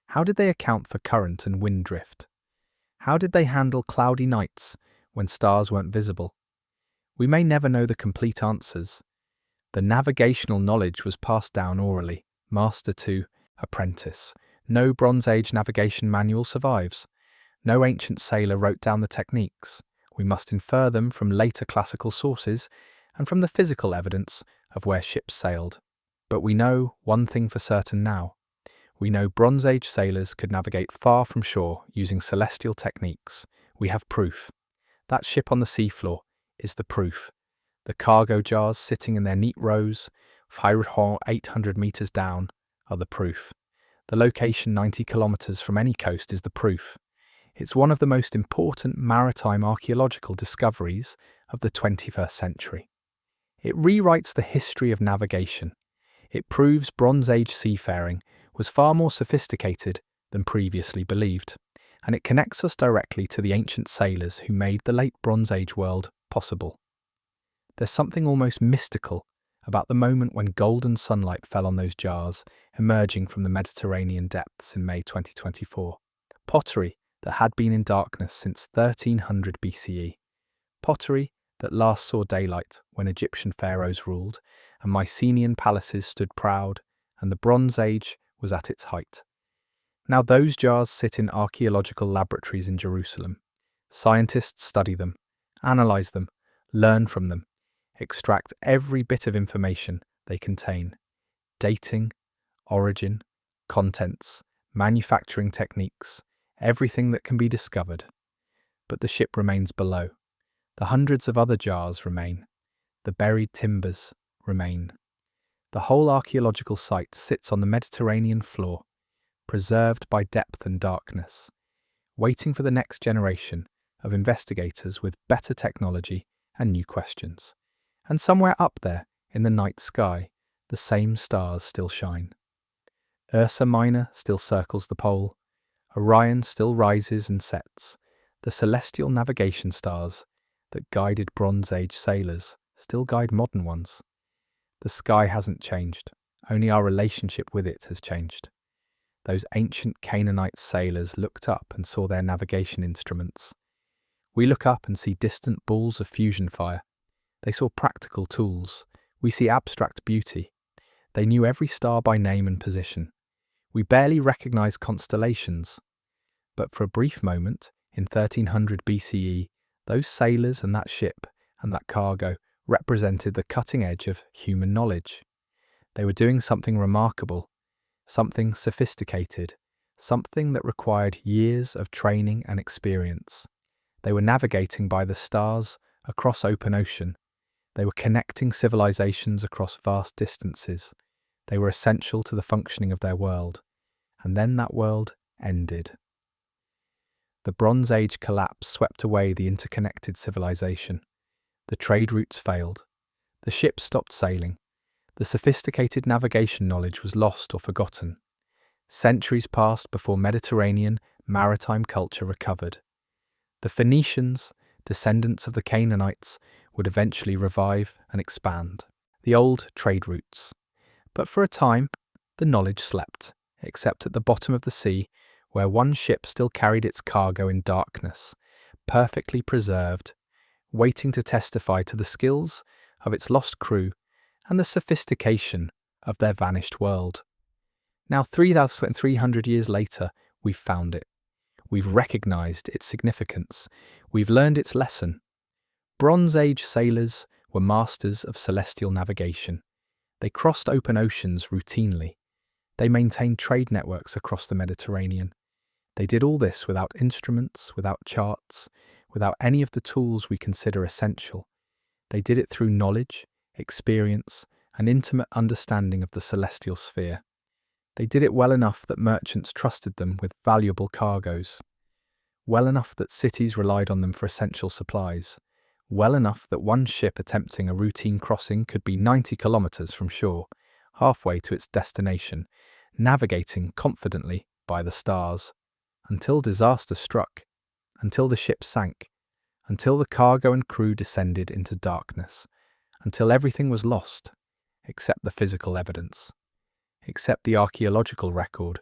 How did they account for current and wind drift? How did they handle cloudy nights when stars weren't visible? We may never know the complete answers. The navigational knowledge was passed down orally, master to apprentice. No Bronze Age navigation manual survives. No ancient sailor wrote down the techniques. We must infer them from later classical sources and from the physical evidence of where ships sailed. But we know one thing for certain now. We know Bronze Age sailors could navigate far from shore using celestial techniques. We have proof. That ship on the seafloor is the proof. The cargo jars sitting in their neat rows, 800 meters down, are the proof. The location 90 kilometers from any coast is the proof. It's one of the most important maritime archaeological discoveries of the 21st century. It rewrites the history of navigation. It proves Bronze Age seafaring was far more sophisticated than previously believed, and it connects us directly to the ancient sailors who made the late Bronze Age world possible. There's something almost mystical about the moment when golden sunlight fell on those jars emerging from the Mediterranean depths in May 2024. Pottery that had been in darkness since 1300 BCE. Pottery that last saw daylight when Egyptian pharaohs ruled and Mycenaean palaces stood proud and the Bronze Age was at its height. Now those jars sit in archaeological laboratories in Jerusalem. Scientists study them, analyze them, learn from them, extract every bit of information they contain. Dating, origin, contents, manufacturing techniques, everything that can be discovered. But the ship remains below. The hundreds of other jars remain. The buried timbers remain. The whole archaeological site sits on the Mediterranean floor, preserved by depth and darkness, waiting for the next generation of investigators with better technology and new questions. And somewhere up there, in the night sky, the same stars still shine. Ursa Minor still circles the pole. Orion still rises and sets. The celestial navigation stars that guided Bronze Age sailors still guide modern ones. The sky hasn't changed, only our relationship with it has changed. Those ancient Canaanite sailors looked up and saw their navigation instruments. We look up and see distant balls of fusion fire. They saw practical tools. We see abstract beauty. They knew every star by name and position. We barely recognize constellations. But for a brief moment, in 1300 BCE, those sailors and that ship and that cargo represented the cutting edge of human knowledge. They were doing something remarkable, something sophisticated, something that required years of training and experience. They were navigating by the stars across open ocean. They were connecting civilizations across vast distances. They were essential to the functioning of their world. And then that world ended. The Bronze Age collapse swept away the interconnected civilization. The trade routes failed. The ships stopped sailing. The sophisticated navigation knowledge was lost or forgotten. Centuries passed before Mediterranean maritime culture recovered. The Phoenicians, descendants of the Canaanites, would eventually revive and expand the old trade routes. But for a time, the knowledge slept, except at the bottom of the sea, where one ship still carried its cargo in darkness, perfectly preserved, waiting to testify to the skills of its lost crew and the sophistication of their vanished world. Now, 3,300 years later, we've found it. We've recognized its significance. We've learned its lesson. Bronze Age sailors were masters of celestial navigation. They crossed open oceans routinely. They maintained trade networks across the Mediterranean. They did all this without instruments, without charts, without any of the tools we consider essential. They did it through knowledge, experience, and intimate understanding of the celestial sphere. They did it well enough that merchants trusted them with valuable cargoes, well enough that cities relied on them for essential supplies, well enough that one ship attempting a routine crossing could be 90 kilometers from shore, halfway to its destination, navigating confidently by the stars, until disaster struck, until the ship sank, until the cargo and crew descended into darkness, until everything was lost, except the physical evidence, except the archaeological record,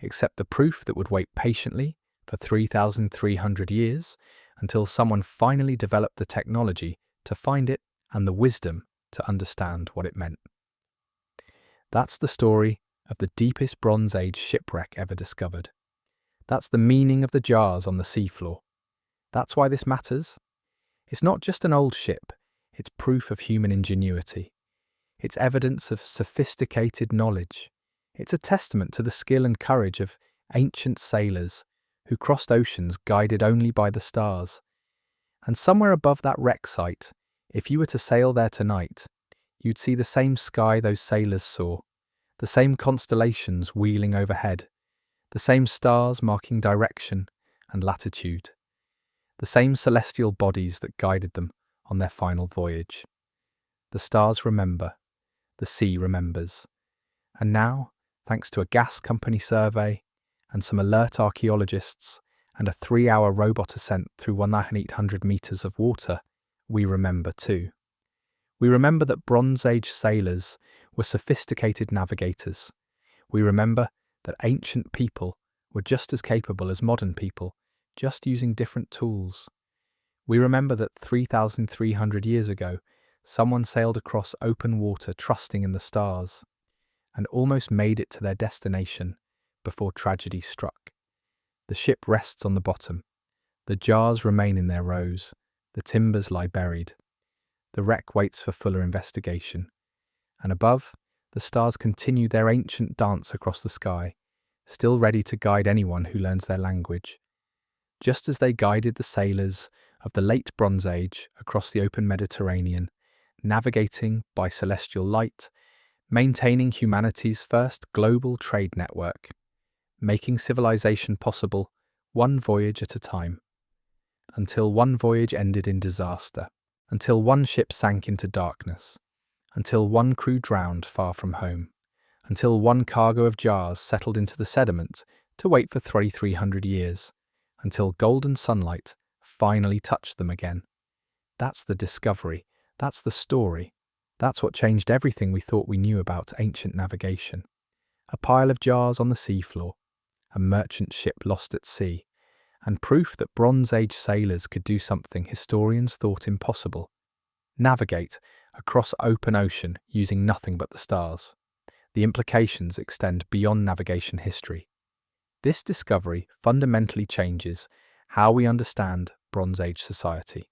except the proof that would wait patiently for 3,300 years until someone finally developed the technology to find it and the wisdom to understand what it meant. That's the story of the deepest Bronze Age shipwreck ever discovered. That's the meaning of the jars on the seafloor. That's why this matters. It's not just an old ship, it's proof of human ingenuity. It's evidence of sophisticated knowledge. It's a testament to the skill and courage of ancient sailors who crossed oceans guided only by the stars. And somewhere above that wreck site, if you were to sail there tonight, you'd see the same sky those sailors saw, the same constellations wheeling overhead, the same stars marking direction and latitude, the same celestial bodies that guided them on their final voyage. The stars remember, the sea remembers. And now, thanks to a gas company survey and some alert archaeologists and a 3-hour robot ascent through 1,800 meters of water, we remember too. We remember that Bronze Age sailors were sophisticated navigators. We remember that ancient people were just as capable as modern people, just using different tools. We remember that 3,300 years ago, someone sailed across open water trusting in the stars, and almost made it to their destination before tragedy struck. The ship rests on the bottom. The jars remain in their rows. The timbers lie buried. The wreck waits for fuller investigation. And above, the stars continue their ancient dance across the sky, still ready to guide anyone who learns their language. Just as they guided the sailors of the late Bronze Age across the open Mediterranean, navigating by celestial light, maintaining humanity's first global trade network, making civilization possible one voyage at a time, until one voyage ended in disaster, until one ship sank into darkness, until one crew drowned far from home, until one cargo of jars settled into the sediment to wait for 3,300 years, until golden sunlight finally touched them again. That's the discovery, that's the story, that's what changed everything we thought we knew about ancient navigation. A pile of jars on the seafloor, a merchant ship lost at sea, and proof that Bronze Age sailors could do something historians thought impossible: navigate across open ocean using nothing but the stars. The implications extend beyond navigation history. This discovery fundamentally changes how we understand Bronze Age society.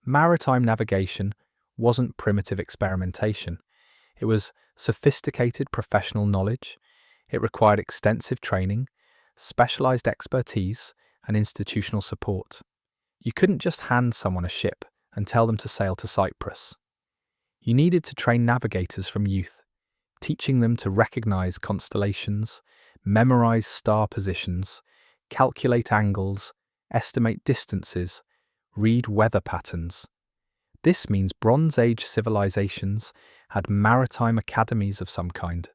Maritime navigation wasn't primitive experimentation. It was sophisticated professional knowledge. It required extensive training, specialized expertise, and institutional support. You couldn't just hand someone a ship and tell them to sail to Cyprus. You needed to train navigators from youth, teaching them to recognize constellations, memorize star positions, calculate angles, estimate distances, read weather patterns. This means Bronze Age civilizations had maritime academies of some kind,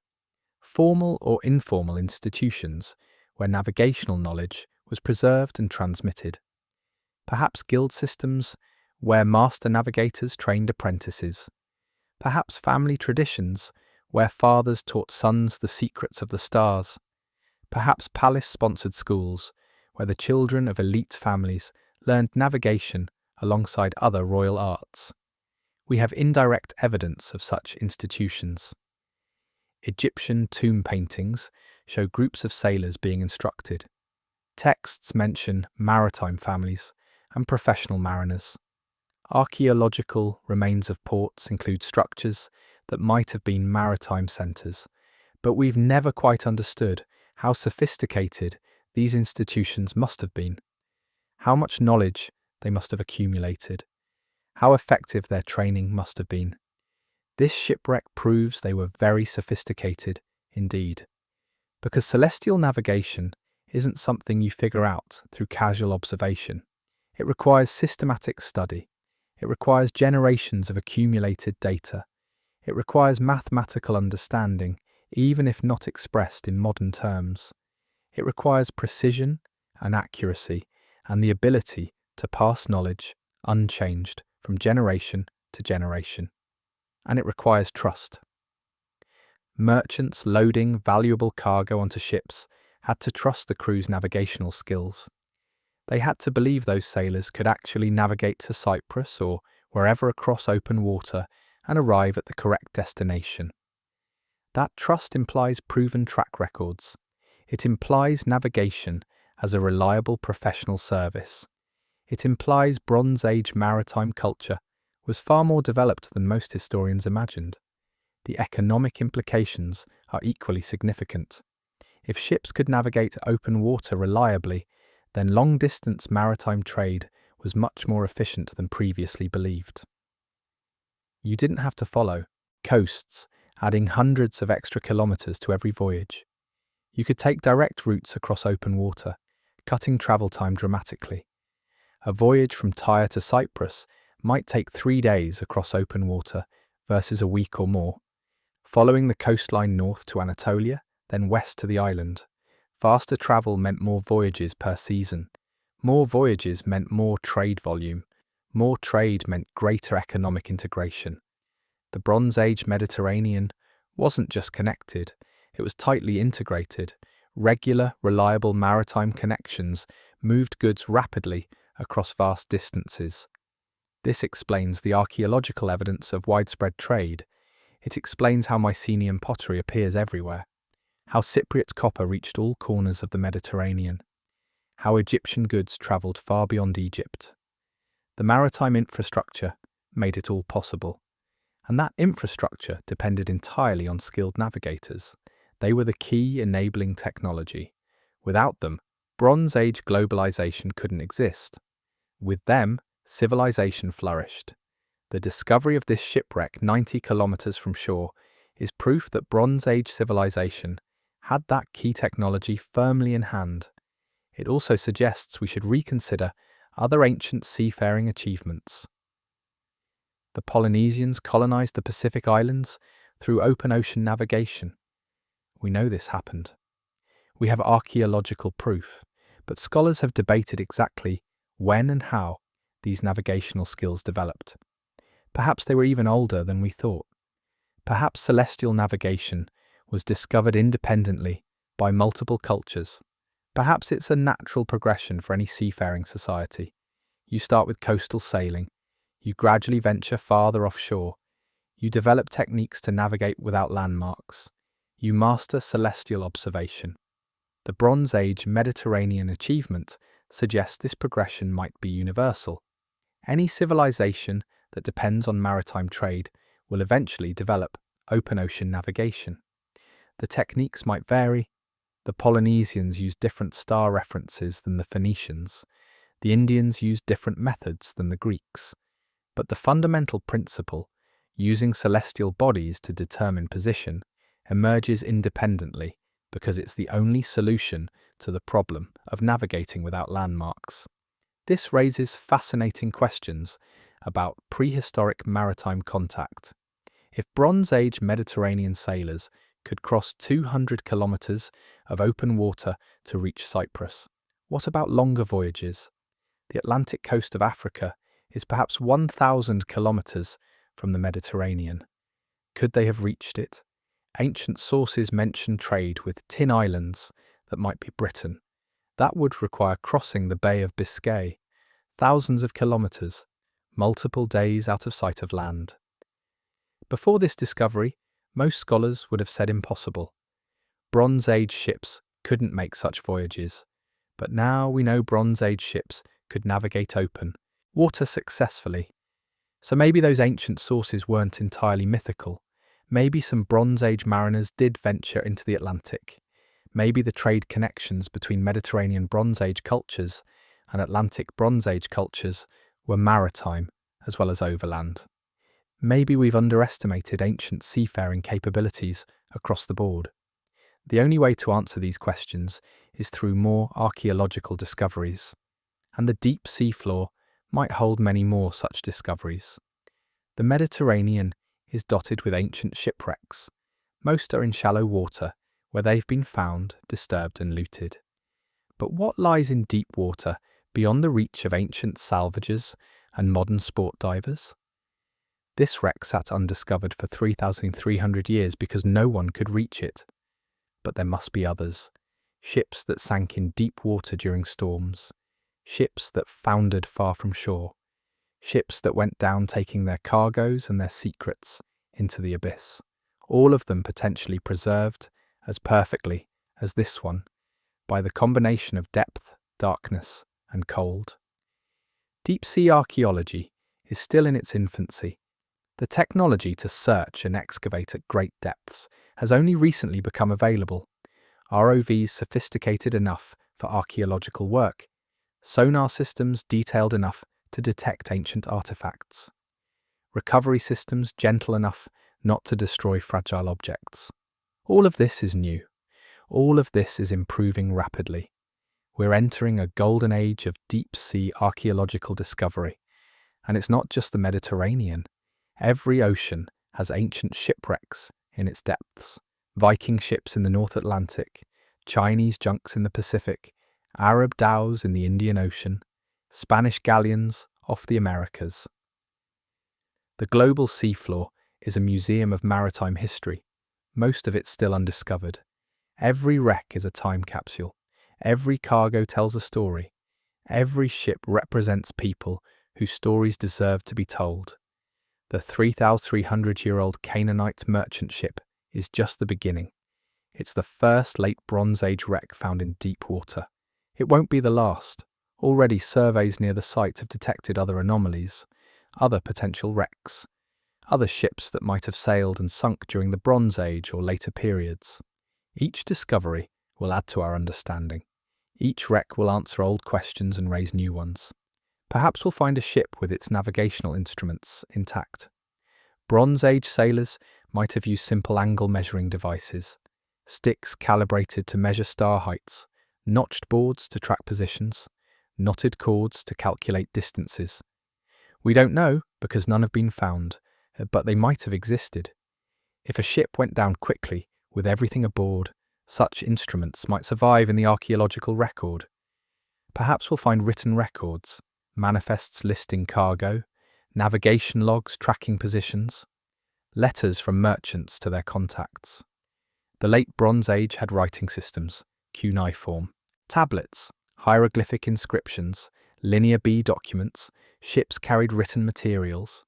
formal or informal institutions where navigational knowledge was preserved and transmitted. Perhaps guild systems where master navigators trained apprentices. Perhaps family traditions where fathers taught sons the secrets of the stars. Perhaps palace-sponsored schools where the children of elite families learned navigation alongside other royal arts. We have indirect evidence of such institutions. Egyptian tomb paintings show groups of sailors being instructed. Texts mention maritime families and professional mariners. Archaeological remains of ports include structures that might have been maritime centres, but we've never quite understood how sophisticated these institutions must have been, how much knowledge they must have accumulated, how effective their training must have been. This shipwreck proves they were very sophisticated indeed, because celestial navigation isn't something you figure out through casual observation. It requires systematic study. It requires generations of accumulated data. It requires mathematical understanding, even if not expressed in modern terms. It requires precision and accuracy and the ability to pass knowledge unchanged from generation to generation. And it requires trust. Merchants loading valuable cargo onto ships had to trust the crew's navigational skills. They had to believe those sailors could actually navigate to Cyprus or wherever across open water and arrive at the correct destination. That trust implies proven track records. It implies navigation as a reliable professional service. It implies Bronze Age maritime culture was far more developed than most historians imagined. The economic implications are equally significant. If ships could navigate open water reliably, then long-distance maritime trade was much more efficient than previously believed. You didn't have to follow coasts, adding hundreds of extra kilometres to every voyage. You could take direct routes across open water, cutting travel time dramatically. A voyage from Tyre to Cyprus might take 3 days across open water versus a week or more. Following the coastline north to Anatolia, then west to the island. Faster travel meant more voyages per season. More voyages meant more trade volume. More trade meant greater economic integration. The Bronze Age Mediterranean wasn't just connected, it was tightly integrated. Regular, reliable maritime connections moved goods rapidly across vast distances. This explains the archaeological evidence of widespread trade. It explains how Mycenaean pottery appears everywhere, how Cypriot copper reached all corners of the Mediterranean, how Egyptian goods travelled far beyond Egypt. The maritime infrastructure made it all possible, and that infrastructure depended entirely on skilled navigators. They were the key enabling technology. Without them, Bronze Age globalization couldn't exist. With them, civilization flourished. The discovery of this shipwreck 90 kilometers from shore is proof that Bronze Age civilization had that key technology firmly in hand. It also suggests we should reconsider other ancient seafaring achievements. The Polynesians colonized the Pacific Islands through open ocean navigation. We know this happened. We have archaeological proof, but scholars have debated exactly when and how these navigational skills developed. Perhaps they were even older than we thought. Perhaps celestial navigation was discovered independently by multiple cultures. Perhaps it's a natural progression for any seafaring society. You start with coastal sailing. You gradually venture farther offshore. You develop techniques to navigate without landmarks. You master celestial observation. The Bronze Age Mediterranean achievement suggests this progression might be universal. Any civilization that depends on maritime trade will eventually develop open ocean navigation. The techniques might vary. The Polynesians used different star references than the Phoenicians. The Indians used different methods than the Greeks. But the fundamental principle, using celestial bodies to determine position, emerges independently because it's the only solution to the problem of navigating without landmarks. This raises fascinating questions about prehistoric maritime contact. If Bronze Age Mediterranean sailors could cross 200 kilometers of open water to reach Cyprus, what about longer voyages? The Atlantic coast of Africa is perhaps 1,000 kilometers from the Mediterranean. Could they have reached it? Ancient sources mention trade with tin islands that might be Britain. That would require crossing the Bay of Biscay, thousands of kilometers, multiple days out of sight of land. Before this discovery, most scholars would have said impossible. Bronze Age ships couldn't make such voyages, but now we know Bronze Age ships could navigate open water successfully. So maybe those ancient sources weren't entirely mythical. Maybe some Bronze Age mariners did venture into the Atlantic. Maybe the trade connections between Mediterranean Bronze Age cultures and Atlantic Bronze Age cultures were maritime as well as overland. Maybe we've underestimated ancient seafaring capabilities across the board. The only way to answer these questions is through more archaeological discoveries, and the deep seafloor might hold many more such discoveries. The Mediterranean is dotted with ancient shipwrecks. Most are in shallow water, where they've been found, disturbed and looted. But what lies in deep water beyond the reach of ancient salvagers and modern sport divers? This wreck sat undiscovered for 3,300 years because no one could reach it. But there must be others. Ships that sank in deep water during storms. Ships that foundered far from shore. Ships that went down taking their cargoes and their secrets into the abyss. All of them potentially preserved as perfectly as this one by the combination of depth, darkness, and cold. Deep-sea archaeology is still in its infancy. The technology to search and excavate at great depths has only recently become available. ROVs sophisticated enough for archaeological work, sonar systems detailed enough to detect ancient artifacts, recovery systems gentle enough not to destroy fragile objects. All of this is new. All of this is improving rapidly. We're entering a golden age of deep-sea archaeological discovery. And it's not just the Mediterranean. Every ocean has ancient shipwrecks in its depths. Viking ships in the North Atlantic, Chinese junks in the Pacific, Arab dhows in the Indian Ocean, Spanish galleons off the Americas. The global seafloor is a museum of maritime history, most of it still undiscovered. Every wreck is a time capsule. Every cargo tells a story. Every ship represents people whose stories deserve to be told. The 3,300-year-old Canaanite merchant ship is just the beginning. It's the first late Bronze Age wreck found in deep water. It won't be the last. Already surveys near the site have detected other anomalies, other potential wrecks, other ships that might have sailed and sunk during the Bronze Age or later periods. Each discovery will add to our understanding. Each wreck will answer old questions and raise new ones. Perhaps we'll find a ship with its navigational instruments intact. Bronze Age sailors might have used simple angle measuring devices, sticks calibrated to measure star heights, notched boards to track positions, knotted cords to calculate distances. We don't know because none have been found, but they might have existed. If a ship went down quickly with everything aboard, such instruments might survive in the archaeological record. Perhaps we'll find written records, manifests listing cargo, navigation logs tracking positions, letters from merchants to their contacts. The late Bronze Age had writing systems, cuneiform, tablets, hieroglyphic inscriptions, linear B documents. Ships carried written materials.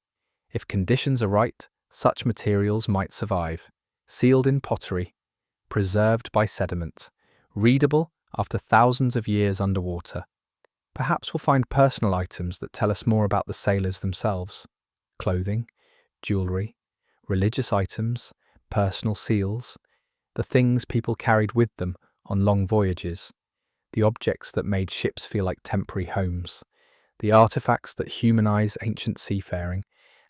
If conditions are right, such materials might survive, sealed in pottery, preserved by sediment, readable after thousands of years underwater. Perhaps we'll find personal items that tell us more about the sailors themselves. Clothing, jewellery, religious items, personal seals, the things people carried with them on long voyages, the objects that made ships feel like temporary homes, the artefacts that humanize ancient seafaring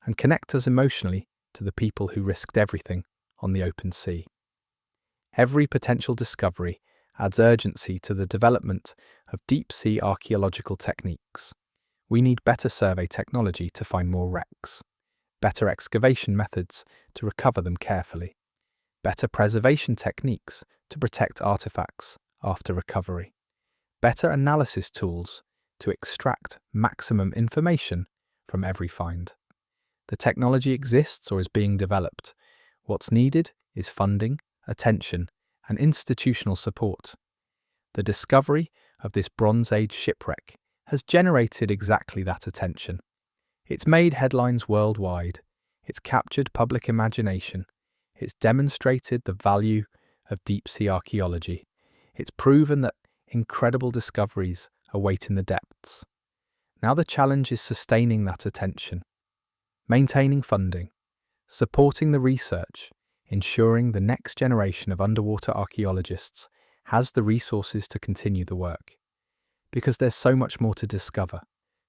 and connect us emotionally to the people who risked everything on the open sea. Every potential discovery adds urgency to the development of deep-sea archaeological techniques. We need better survey technology to find more wrecks, better excavation methods to recover them carefully, better preservation techniques to protect artifacts after recovery, better analysis tools to extract maximum information from every find. The technology exists or is being developed. What's needed is funding, attention, and institutional support. The discovery of this Bronze Age shipwreck has generated exactly that attention. It's made headlines worldwide. It's captured public imagination. It's demonstrated the value of deep-sea archaeology. It's proven that incredible discoveries await in the depths. Now the challenge is sustaining that attention, maintaining funding, supporting the research, ensuring the next generation of underwater archaeologists has the resources to continue the work. Because there's so much more to discover,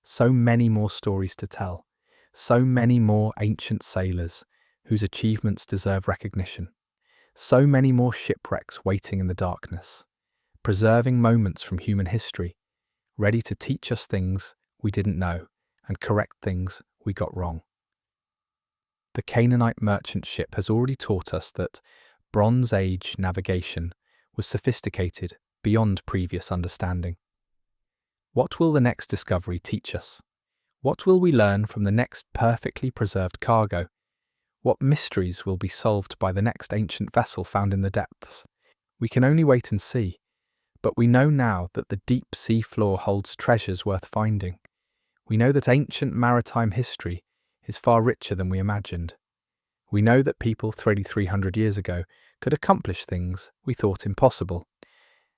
so many more stories to tell, so many more ancient sailors whose achievements deserve recognition, so many more shipwrecks waiting in the darkness, preserving moments from human history, ready to teach us things we didn't know and correct things we got wrong. The Canaanite merchant ship has already taught us that Bronze Age navigation was sophisticated beyond previous understanding. What will the next discovery teach us? What will we learn from the next perfectly preserved cargo? What mysteries will be solved by the next ancient vessel found in the depths? We can only wait and see, but we know now that the deep sea floor holds treasures worth finding. We know that ancient maritime history is far richer than we imagined. We know that people 3,300 years ago could accomplish things we thought impossible.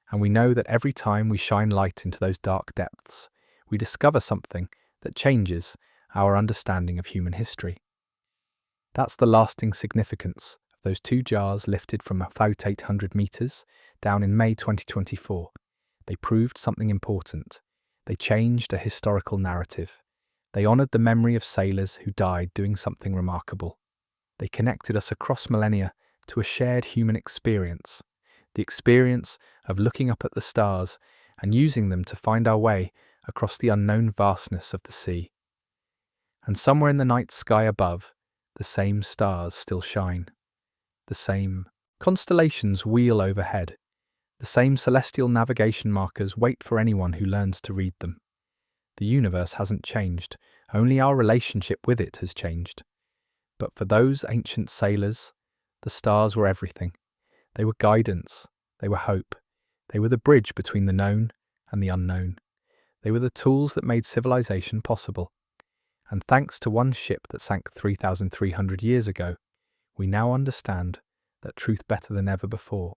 And we know that every time we shine light into those dark depths, we discover something that changes our understanding of human history. That's the lasting significance of those two jars lifted from about 800 metres down in May 2024. They proved something important. They changed a historical narrative. They honoured the memory of sailors who died doing something remarkable. They connected us across millennia to a shared human experience, the experience of looking up at the stars and using them to find our way across the unknown vastness of the sea. And somewhere in the night sky above, the same stars still shine. The same constellations wheel overhead. The same celestial navigation markers wait for anyone who learns to read them. The universe hasn't changed, only our relationship with it has changed. But for those ancient sailors, the stars were everything. They were guidance, they were hope, they were the bridge between the known and the unknown. They were the tools that made civilization possible. And thanks to one ship that sank 3,300 years ago, we now understand that truth better than ever before.